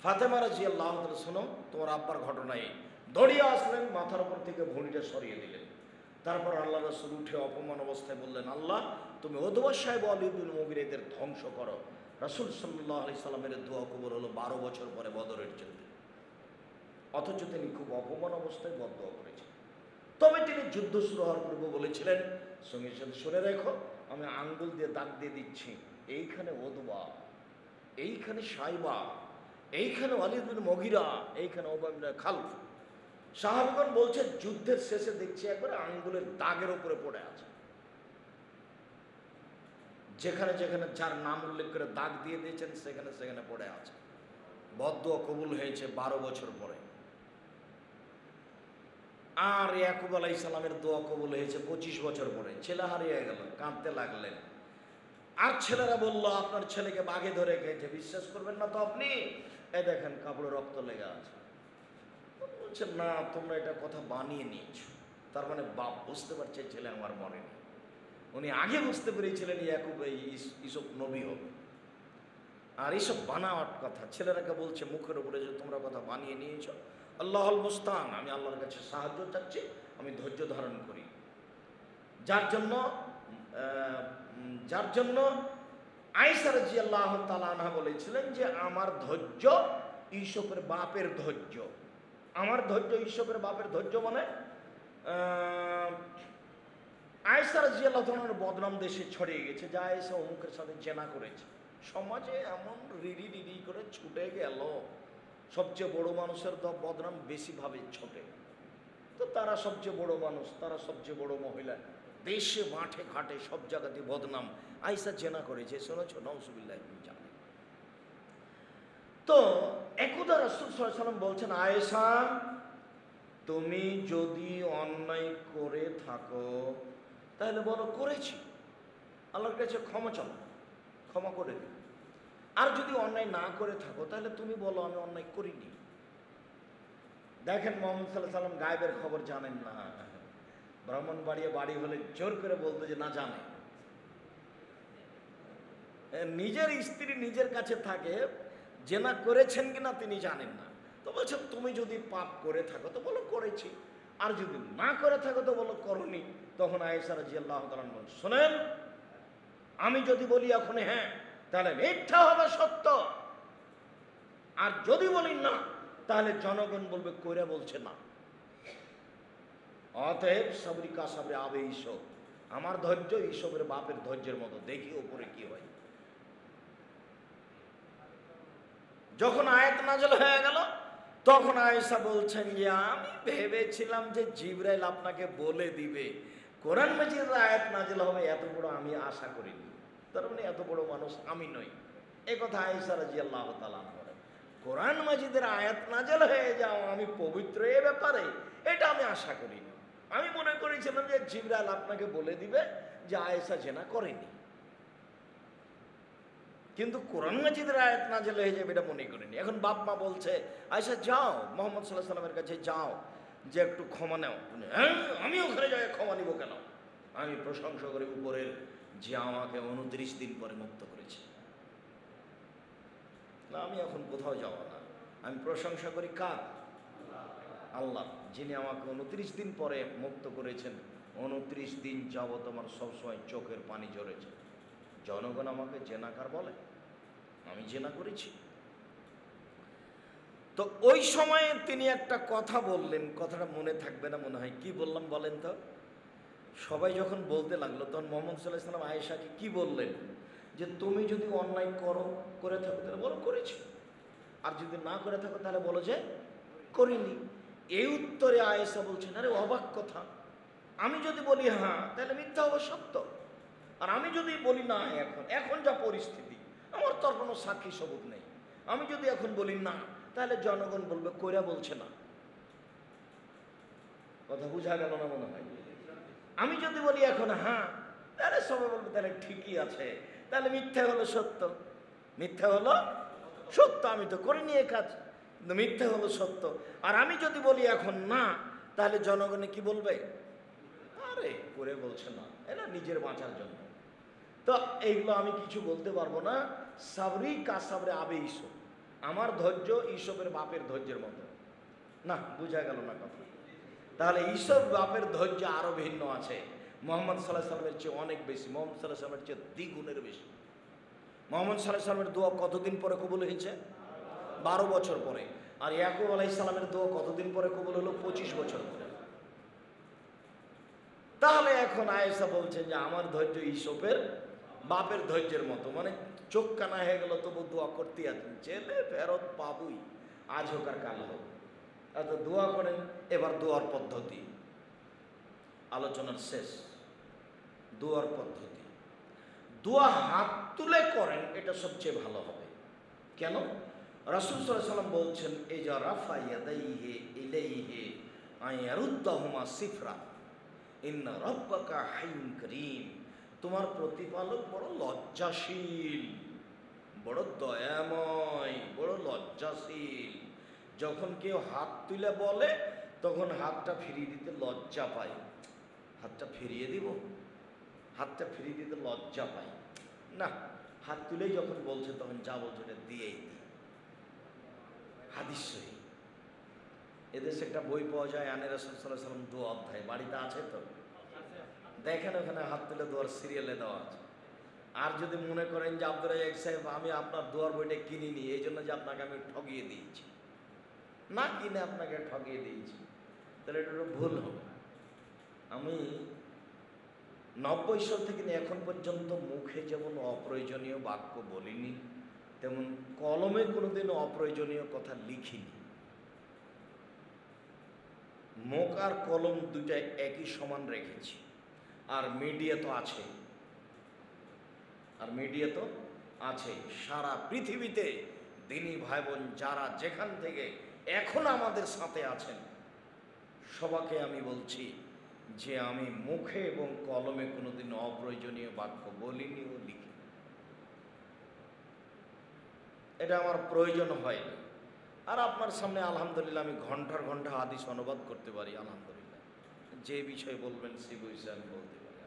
ফাতেমা রাদিয়াল্লাহু তাআলা, শোনো তোমার আব্বার ঘটনায়, দৌড়িয়ে আসলেন, মাথার উপর থেকে ভুঁড়িটা সরিয়ে দিলেন। তারপর আল্লাহ রাসূল উঠে অপমান অবস্থায় বললেন, আল্লাহ তুমি ওদবা সাহেব ওয়ালিদ বিন মুগীরা এদের ধ্বংস করো। রাসূল সাল্লাল্লাহু আলাইহি সাল্লামের দোয়া কবুল হলো 12 বছর পরে বদরের যুদ্ধে। অথচ তিনি খুব অপমান অবস্থায় বদদোয়া করেছেন। তবে তিনি যুদ্ধ শুরু হওয়ার পূর্বে বলেছিলেন, সঙ্গে সাথে শুনে রেখো, আমি আঙ্গুল দিয়ে দাগ দিয়ে দিচ্ছি, এইখানে ওদবা, এইখানে সাইবা, এইখানে ওয়ালিদ বিন মুগীরা, এইখানে উবাই বিন খালফ। সাহাবীগণ বলছে যুদ্ধের শেষে দেখছি একবারে আঙ্গুলের দাগের উপরে পড়ে আছে। যেখানে যেখানে যার নাম উল্লেখ করে দাগ দিয়ে দিয়েছেন সেখানে সেখানে পড়ে আছে। বদদোয়া কবুল হয়েছে 12 বছর পরে। আর ইয়াকুব আলাইহিস সালামের দোয়া কবুল হয়েছে 25 বছর পরে। ছেলে হারিয়ে গেল, কাঁদতে লাগলেন। আর ছেলেরা বলল, আপনার ছেলেকে বাঘে ধরে খেয়েছে। বিশ্বাস করবেন না তো আপনি, এই দেখেন কাপড়ে রক্ত লেগে আছে। বলছেন না, তোমরা এটা কথা বানিয়ে নিয়েছো। তার মানে বাপ বুঝতে পারছে ছেলে আমার মরেনি। উনি আগে বুঝতে পেরেছিলেন ইয়াকুব ইসব নবী হবে। আর এইসব বানাওয়ার কথা ছেলেরাকে বলছে মুখের উপরে যে তোমরা কথা বানিয়ে নিয়েছ। আল্লাহুল মুস্তান, আমি আল্লাহর কাছে সাহায্য চাচ্ছি, আমি ধৈর্য ধারণ করি। যার জন্য আয়েশা রাদিয়াল্লাহু তাআলা আনহা বলেছিলেন যে আমার ধৈর্য ইউসুফের বাপের ধৈর্য। আমার ধৈর্য ইউসুফের বাপের ধৈর্য মানে আয়েশা রাদিয়াল্লাহু তাআলার বদনাম দেশে ছড়িয়ে গেছে যে আয়েশা অমুকের সাথে জেনা করেছে। সমাজে এমন রিডি রিডি করে ছুটে গেল, সবচেয়ে বড় মানুষের তো বদনাম বেশিভাবে ছোটে। তো তারা সবচেয়ে বড় মানুষ, তারা সবচেয়ে বড় মহিলা, দেশে মাঠে ঘাটে সব জায়গাতে বদনাম। আয়েশা জেনা করেছে, শুনেছো? নাউজুবিল্লাহ। জানে। তো একদা রাসূল সাল্লাল্লাহু আলাইহি ওয়াসাল্লাম বলছেন, আয়েশা তুমি যদি অন্যায় করে থাকো তাহলে বলো করেছি, আল্লাহর কাছে ক্ষমা চাও, ক্ষমা করে দিই। আর যদি অন্যায় না করে থাকো তাহলে তুমি বলো আমি অন্যায় করিনি। দেখেন মুহাম্মদ সাল্লাল্লাহু আলাইহি ওয়াসাল্লাম গায়েবের খবর জানেন না। ব্রাহ্মণবাড়িয়া বাড়ি হলে জোর করে বলতো যে না জানে। নিজের স্ত্রী নিজের কাছে থাকে, জেনা করেছেন কিনা তিনি জানেন না। তো বলছেন তুমি যদি পাপ করে থাকো তো বলো করেছি, আর যদি না করে থাকো তো বলো করনি। তখন আয়েশা রাদিয়াল্লাহু তাআলা বলেন, শোনেন, আমি যদি বলি এখন হ্যাঁ তাহলে মিথ্যা হবে সত্য, আর যদি বলি না তাহলে জনগণ বলবে কইরা বলছে না। অতএব সাবরি কা সাবরে আবে ঈশব, আমার ধৈর্য ঈশবের বাপের ধৈর্যের মতো, দেখি ওপরে কি হয়। যখন আয়াত নাযিল হয়ে গেল তখন আয়েশা বলছেন যে আমি ভেবেছিলাম যে জিবরাইল আপনাকে বলে দিবে কোরআন মাজিদের আয়াত নাযিল হবে, এত বড় আমি আশা করিনি। তার মানে এত বড় মানুষ আমি নই। এই কথা আয়েশা রাদিয়াল্লাহু তাআলা বলেন। কোরআন মাজিদের আয়াত নাযিল হয়ে যাও আমি পবিত্র এ ব্যাপারে, এটা আমি আশা করিনি। আমি মনে করেছিলাম যে জিবরাইল আপনাকে বলে দিবে যে আয়েশা জেনা করেনি, কিন্তু কোরআন মাজিদের আয়াত নাযিল হয়ে যাবে এটা মনে করিনি। এখন বাপ মা বলছে আয়েশা যাও মুহাম্মদ সাল্লাল্লাহু আলাইহি ওয়াসাল্লামের কাছে যাও, যে একটু ক্ষমা নাও। হ্যাঁ, আমি ওখানে যাই ক্ষমা নিব কেন? আমি প্রশংসা করি উপরের যে আমাকে 29 দিন পরে মুক্ত করেছে। না, আমি এখন কোথাও যাব না, আমি প্রশংসা করি কার? আল্লাহ, যিনি আমাকে 29 দিন পরে মুক্ত করেছেন। 29 দিন যাবত আমার সবসময় চোখের পানি ঝরেছে। জনগণ আমাকে জেনাকার বলে, আমি জেনা করেছি। তো ওই সময়ে তিনি একটা কথা বললেন, কথাটা মনে থাকবে না মনে হয়। কি বললাম বলেন তো? সবাই যখন বলতে লাগলো তখন মুহাম্মদ সাল্লাল্লাহু আলাইহি ওয়াসাল্লাম আয়েশাকে কি বললেন? যে তুমি যদি অন্যায় করে থাকো তাহলে বলো করেছি, আর যদি না করে থাকো তাহলে বলো যে করিনি। এই উত্তরে আয়েশা বলছেন, আরে অবাক কথা, আমি যদি বলি হ্যাঁ তাহলে মিথ্যা হবে সত্য, আর আমি যদি বলি না এখন যা পরিস্থিতি আমার তো আর কোনো সাক্ষী সবুত নেই, আমি যদি এখন বলি না তাহলে জনগণ বলবে কইরা বলছে না। কথা বুঝা গেল না মনে হয়? আমি যদি বলি এখন হ্যাঁ তাহলে সবাই বলবে তাহলে ঠিকই আছে, তাহলে মিথ্যা হলো সত্য, মিথ্যা হলো সত্য, আমি তো করিনি এ কাজ, কিন্তু মিথ্যা হলো সত্য। আর আমি যদি বলি এখন না তাহলে জনগণে কি বলবে? আরে করে বলছে না, এরা নিজের বাঁচার জন্য। তো এইগুলো আমি কিছু বলতে পারবো না। সাবরি কা সাবরে আবে ঈশব, আমার ধৈর্য ঈশবের বাপের ধৈর্যের মতো। না, বুঝা গেল না কথা? তাহলে ঈশ্বর বাপের ধৈর্য আরো ভিন্ন আছে। মোহাম্মদ সাল্লাল্লাহু আলাইহি সাল্লামের চেয়ে অনেক বেশি, মোহাম্মদ সাল্লাল্লাহু আলাইহি সাল্লামের চেয়ে দ্বিগুণের বেশি। মোহাম্মদ সাল্লাল্লাহু আলাইহি সাল্লামের দোয়া কতদিন পরে কবুল হয়েছে? 12 বছর পরে। আর ইয়াকুব আলাইহিস সালামের দোয়া কতদিন পরে কবুল হলো? 25 বছর পরে। তাহলে এখন আয়েশা বলছেন যে আমার ধৈর্য ইসবের বাপের ধৈর্যের মতো, মানে চোখ কানা হয়ে গেল তবু দোয়া করতেই আছেন, ছেলে ফেরত পাবুই, আজ হোক আর কাল হোক। এত দোয়া করেন। এবার দোয়ার পদ্ধতি, আলোচনার শেষ। দোয়ার পদ্ধতি, দোয়া হাত তুলে করেন, এটা সবচেয়ে ভালো হবে। কেন? রাসূল সাল্লাল্লাহু আলাইহি ওয়াসাল্লাম বলছেন, ইজা রাফা ইয়াদাইহি ইলাইহি আয়ারুদ্দাহুমা সিফরা ইন্না রাব্বাকা হাইয়ুন কারীম। তোমার প্রতিপালক বড় লজ্জাশীল, বড় দয়াময়, বড় লজ্জাশীল। যখন কেউ হাত তুলে বলে তখন হাতটা ফিরিয়ে দিতে লজ্জা পায়। হাতটা ফিরিয়ে দিব, হাতটা ফিরিয়ে দিতে লজ্জা পাই না, হাত তুলেই যখন বলছে তখন যা বলছে এটা দিয়েই দিই। হাদিস সহিহ। এদেশে একটা বই পাওয়া যায়, আনে রাসূল সাল্লাল্লাহু আলাইহি ওয়াসাল্লাম দোয়া অধ্যায়, বাড়িতে আছে তো? দেখেন ওখানে হাত তুলে দোয়ার সিরিয়ালে দেওয়া আছে। আর যদি মনে করেন যে আব্দুর রাজ্জাক সাহেব আমি আপনার দোয়ার বইটা কিনিনি, এই জন্য যে আপনাকে আমি ঠগিয়ে দিয়েছি, না কিনে আপনাকে ঠগিয়ে দিয়েছি, তাহলে এটা ভুল হবে। আমি 90 সাল থেকে এখন পর্যন্ত মুখে যেমন অপ্রয়োজনীয় বাক্য বলিনি, তেমন কলমে কোনোদিনও অপ্রয়োজনীয় কথা লিখিনি। মুখ আর কলম দুইটা একই সমান রেখেছি। আর মিডিয়া তো আছে, আর মিডিয়া তো আছে। সারা পৃথিবীতে দিনী ভাই বোন যারা যেখান থেকে এখন আমাদের সাথে আছেন, সবাইকে আমি বলছি যে আমি মুখে এবং কলমে কোনোদিন অপ্রয়োজনীয় বাক্য বলিনি ও লিখি। এটা আমার প্রয়োজন হয়নি। আর আপনার সামনে আলহামদুলিল্লাহ আমি ঘন্টার ঘন্টা হাদিস অনুবাদ করতে পারি, আলহামদুলিল্লাহ। যে বিষয় বলবেন সে বিষয়ে আমি বলতে পারি।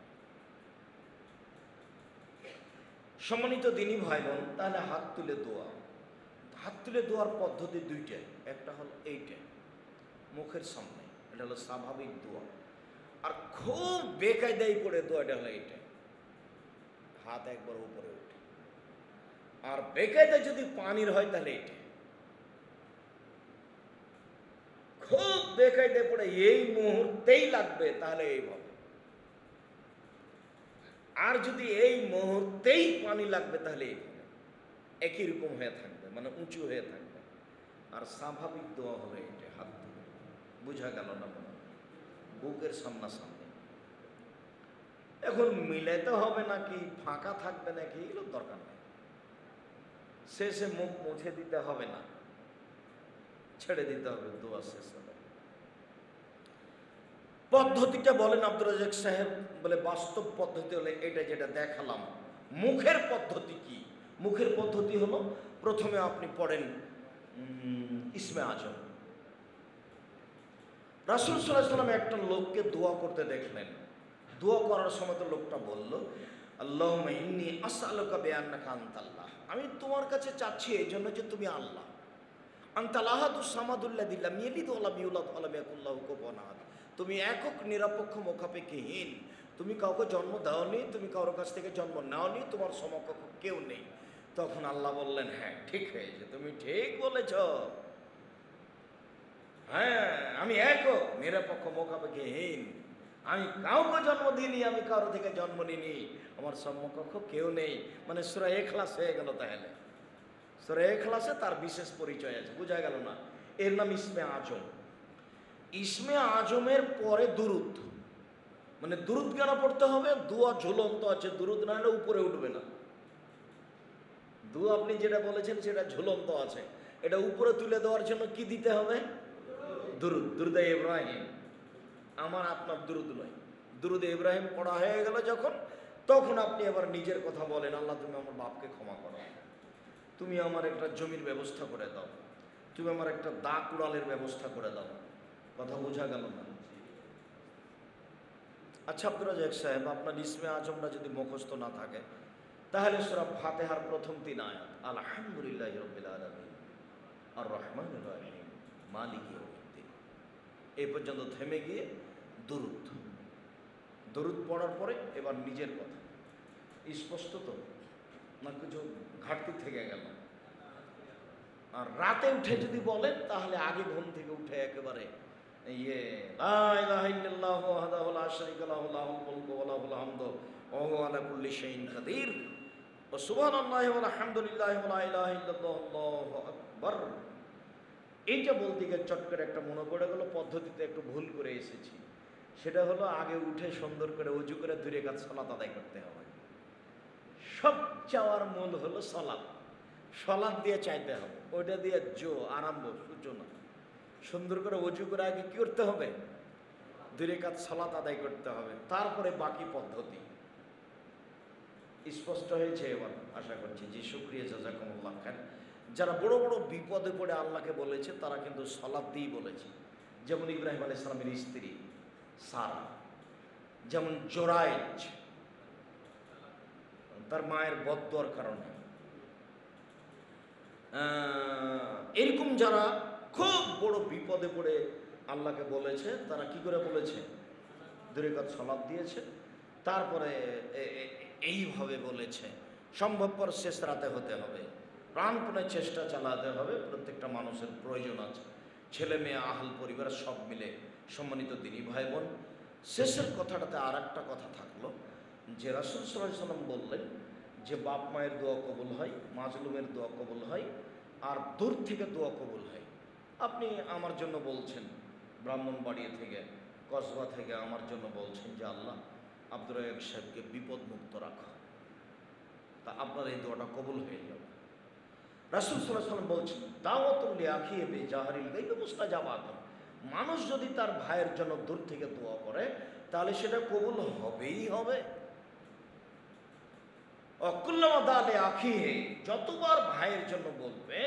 সম্মানিত দিনী ভাই বোন, তাহলে হাত তুলে দোয়া। হাত তুলে দোয়ার পদ্ধতি দুইটা। একটা হলো এইটা মুখের সামনে, এটা হলো স্বাভাবিক দোয়া। আর খুব বেকায়দায় পড়ে দোয়াটা হলো এইটা, হাত একবার উপরে ওঠে। আর বেকায়দা যদি পানির হয় তাহলে এইটা। খুব বেকায়দায় পড়ে এই মুহূর্তেই লাগবে তাহলে এইভাবে। আর যদি এই মুহূর্তেই পানি লাগবে তাহলে এইভাবে, একই রকম হয়ে থাকবে, মানে উঁচু হয়ে থাকবে। আর স্বাভাবিক দোয়া হবে এটা, হাত তুলে। বুঝা গেল না? বুকের সামনাসামনি। এখন মিলাইতে হবে নাকি ফাঁকা থাকবে নাকি এগুলো দরকার নেই। শেষে মুখ মুছে দিতে হবে না, ছেড়ে দিতে হবে দোয়া শেষ হবে। পদ্ধতিটা বলেন আব্দুর রাজ্জাক সাহেব, বলে বাস্তব পদ্ধতি হলে এটা যেটা দেখালাম। মুখের পদ্ধতি কি? মুখের পদ্ধতি হলো প্রথমে আপনি পড়েন ইসমে আজম। রাসূল সাল্লাল্লাহু আলাইহি ওয়াসাল্লাম একটা লোককে দোয়া করতে দেখলেন। দোয়া করার সময় তো লোকটা বলল, আল্লাহুম্মা ইন্নী আসআলুকা বিআন্নাকা আনতাল্লাহ। আমি তোমার কাছে চাচ্ছি এই জন্য যে তুমি আল্লাহ। আনতাল আহাদুস সামাদুল্লাযী লাম ইয়ালিদ ওয়া লাম ইউলাদ ওয়া লাম ইয়াকুল লাহু কুফুয়ান আহাদ। তুমি একক, নিরপেক্ষ, মুখাপেক্ষীহীন। তুমি কাউকে জন্ম দাওনি, তুমি কারোর কাছ থেকে জন্ম নাওনি, তোমার সমকক্ষ কেউ নেই। তখন আল্লাহ বললেন, হ্যাঁ ঠিক হয়েছে, তুমি ঠিক বলেছ। হ্যাঁ, আমি একক, নিরপেক্ষ, মুখাপেক্ষীহীন। আমি কাউকে জন্ম দিইনি, আমি কারো থেকে জন্ম নিইনি, আমার সমকক্ষ কেউ নেই। মানে সূরা ইখলাস হয়ে গেল। তাহলে সূরা ইখলাসে তার বিশেষ পরিচয় আছে। বোঝা গেল না? এর নাম ইসমে আজম। ইসমে আজমের পরে দুরুদ, মানে দুরুদ কেন পড়তে হবে? দোয়া ঝুলন্ত আছে, দুরুদ না হলে উপরে উঠবে না। দোয়া আপনি যেটা বলেছেন সেটা ঝুলন্ত আছে, এটা উপরে তুলে দেওয়ার জন্য কি দিতে হবে? দুরুদ। দুরুদে ইব্রাহিম, আমার আপনার দুরুদ নয়। দুরুদে ইব্রাহিম পড়া হয়ে গেল যখন, তখন আপনি আবার নিজের কথা বলেন, আল্লাহ তুমি আমার বাপকে ক্ষমা করো, তুমি আমার একটা জমির ব্যবস্থা করে দাও, তুমি আমার একটা দা কুড়ালের ব্যবস্থা করে দাও। কথা বোঝা গেল না? আচ্ছা আব্দুর রাজ্জাক সাহেব, আপনার ইসমে আজমটা যদি মুখস্থ না থাকে তাহলে সূরা ফাতিহার প্রথম 3 আয়াত, আলহামদুলিল্লাহি রাব্বিল আলামিন আর রহমানির রহিম মালিকি ইয়াউমিদ্দিন, এই পর্যন্ত থেমে গিয়ে দরুদ দরুদ পড়ার পরে এবার নিজের কথা। স্পষ্ট তো না কিছু ঘাটতি থেকে গেল? আর রাতে উঠে যদি বলেন তাহলে আগে ঘুম থেকে উঠে একেবারে ইয়ে লা ইলাহা ইল্লাল্লাহু ওয়াহদাহু লা শারীকা লাহু লাহুল মুলকু ওয়া লাহুল হামদু ওয়া হুয়া আলা কুল্লি শাইইন কাদির ওয়া সুবহানাল্লাহি ওয়া আলহামদুলিল্লাহি ওয়া লা ইলাহা ইল্লাল্লাহু আল্লাহু আকবার। এইটা বলতে গিয়ে চট করে একটা মনে পড়ে গেল, পদ্ধতিতে একটু ভুল করে এসেছি। সেটা হলো আগে উঠে সুন্দর করে ওযু করে 2 রাকাত সালাত আদায় করতে হবে। সব চাওয়ার মূল হলো সালাত। সালাত দিয়ে চাইতে হবে, ওইটা দিয়ে আরম্ভ সূচনা। সুন্দর করে ওযু করে আগে কি করতে হবে? 2 রাকাত সালাত আদায় করতে হবে, তারপরে বাকি পদ্ধতি। স্পষ্ট হয়েছে এবার আশা করছি। জি শুকরিয়া, জাযাকুমুল্লাহ খাইর। যারা বড় বড় বিপদে পড়ে আল্লাহকে বলেছে তারা কিন্তু সালাত দিয়েই বলেছে। যেমন ইব্রাহিম আলাইহিস সালামের স্ত্রী সারা, যেমন জোরাইজ তার মায়ের বদদোয়ার কারণে। এরকম যারা খুব বড় বিপদে পড়ে আল্লাহকে বলেছে তারা কি করে বলেছে? 2 রাকাত সালাত দিয়েছে, তারপরে এইভাবে বলেছে। সম্ভবপর শেষ রাতে হতে হবে, প্রাণপণে চেষ্টা চালাতে হবে। প্রত্যেকটা মানুষের প্রয়োজন আছে, ছেলে মেয়ে আহল পরিবার সব মিলে। সম্মানিত দিনী ভাই বোন, শেষের কথাটাতে আর একটা কথা থাকলো যে রাসূল সাল্লাল্লাহু আলাইহি ওয়াসাল্লাম বললেন যে বাপ মায়ের দোয়া কবুল হয়, মাজলুমের দোয়া কবুল হয়, আর দূর থেকে দোয়া কবুল হয়। আপনি আমার জন্য বলছেন, ব্রাহ্মণবাড়িয়া থেকে, কসবা থেকে আমার জন্য বলছেন যে আল্লাহ আব্দুর রাজ্জাক সাহেবকে বিপদ মুক্ত রাখো, তা আপনার এই দোয়াটা কবুল হয়ে যাবে। রাসূল সাল্লাল্লাহু আলাইহি ওয়াসাল্লাম বলছেন দাওয়াতুল লিআখিহি বিজাহরিল গায়বি মুস্তাজাবাতুন। মানুষ যদি তার ভাইয়ের জন্য দূর থেকে দোয়া করে তাহলে সেটা কবুল হবেই হবে। অকুল্লামা দালে আখিহি, যতবার ভাইয়ের জন্য বলবে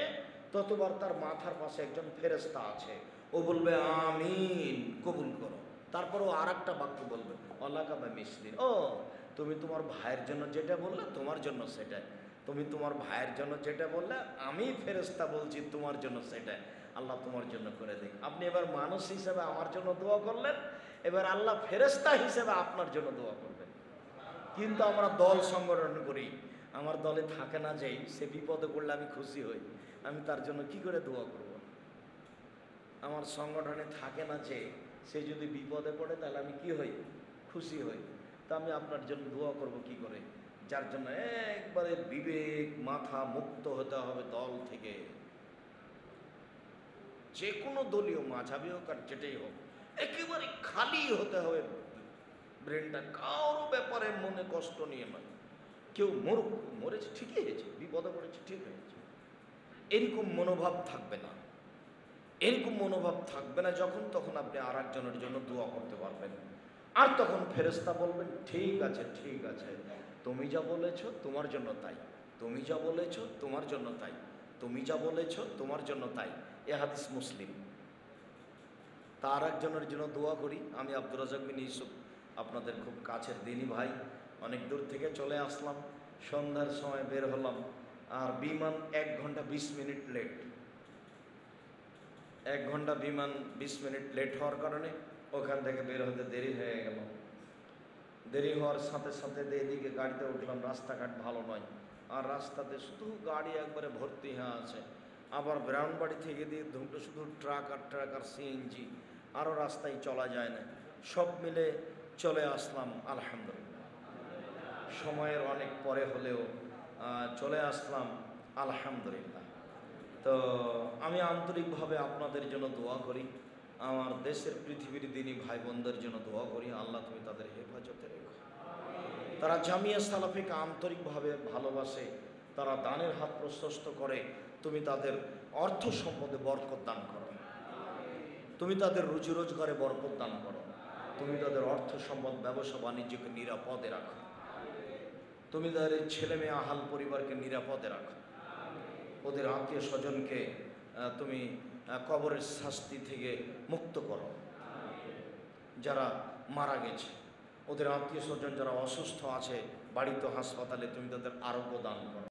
ততবার তার মাথার পাশে একজন ফেরেশতা আছে, ও বলবে আমিন, কবুল করো। তারপর ও আরেকটা বাক্য বলবে ওয়ালাকা বিমিসলি, ও তুমি তোমার ভাইয়ের জন্য যেটা বললে তোমার জন্য সেটাই, তুমি তোমার ভাইয়ের জন্য যেটা বললে আমি ফেরেশতা বলছি তোমার জন্য সেটাই, আল্লাহ তোমার জন্য করে দিক। আপনি এবার মানুষ হিসেবে আমার জন্য দোয়া করলেন, এবার আল্লাহ ফেরেশতা হিসেবে আপনার জন্য দোয়া করবেন। কিন্তু আমরা দল সংগঠন করি, আমার দলে থাকে না যাই, সে বিপদে পড়লে আমি খুশি হই, আমি তার জন্য কি করে দোয়া করব? আমার সংগঠনে থাকে না যে সে যদি বিপদে পড়ে তাহলে আমি কি হই? খুশি হই। তা আমি আপনার জন্য দোয়া করব কি করে? যার জন্য একবারে বিবেক মাথা মুক্ত হতে হবে দল থেকে, যে কোনো দলীয় মাঝাবি হোক আর যেটাই হোক, একেবারে খালি হতে হবে ব্রেনটা। কারো ব্যাপারে মনে কষ্ট নিয়ে নয়। কেউ মরুক, মরেছে ঠিকই হয়েছে, বিপদে পড়েছে ঠিক হয়েছে, এরকম মনোভাব থাকবে না। এরকম মনোভাব থাকবে না যখন, তখন আপনি আর একজনের জন্য দোয়া করতে পারবেন। আর তখন ফেরেশতা বলবেন ঠিক আছে ঠিক আছে, তুমি যা বলেছ তোমার জন্য তাই, তুমি যা বলেছ তোমার জন্য তাই, তুমি যা বলেছ তোমার জন্য তাই। এ হাদিস মুসলিম। তার একজনের জন্য দোয়া করি। আমি আব্দুর রাজ্জাক বিন ইউসুফ, আপনাদের খুব কাছের দিনী ভাই, অনেক দূর থেকে চলে আসলাম, সন্ধ্যার সময় বের হলাম, আর বিমান 1 ঘন্টা 20 মিনিট লেট। 1 ঘন্টা বিমান 20 মিনিট লেট হওয়ার কারণে ওখান থেকে বের হতে দেরি হয়ে গেল। দেরি হওয়ার সাথে সাথে এদিকে গাড়িতে উঠলাম, রাস্তাঘাট ভালো নয়, আর রাস্তাতে শুধু গাড়ি একবারে ভর্তি হয়ে আছে। আবার ব্রাহ্মণবাড়ি থেকে দিয়ে ধুমটো শুধু ট্রাক আর সিএনজি, আরও রাস্তায় চলা যায় না। সব মিলে চলে আসলাম আলহামদুলিল্লাহ, সময়ের অনেক পরে হলেও চলে আসলাম আলহামদুলিল্লাহ। তো আমি আন্তরিকভাবে আপনাদের জন্য দোয়া করি, আমার দেশের পৃথিবীর দিনী ভাই বোনদের জন্য দোয়া করি, আল্লাহ তুমি তাদের হেফাজতে রেখো। তারা জামিয়া সালাফিকে আন্তরিকভাবে ভালোবাসে, তারা দানের হাত প্রশস্ত করে, তুমি তাদের অর্থ সম্পদে বরকত দান করো, তুমি তাদের রুজি রোজগারে বরকত দান করো, তুমি তাদের অর্থ সম্পদ ব্যবসা বাণিজ্যকে নিরাপদে রাখো, তুমি তাদের ছেলে মেয়ে আহাল পরিবারকে নিরাপদে রাখো, ওদের আত্মীয় স্বজনকে তুমি কবরের শাস্তি থেকে মুক্ত করো। যারা মারা গেছে, ওদের আত্মীয় স্বজন যারা অসুস্থ আছে বাড়িতে হাসপাতালে, তুমি তাদের আরোগ্য দান করো।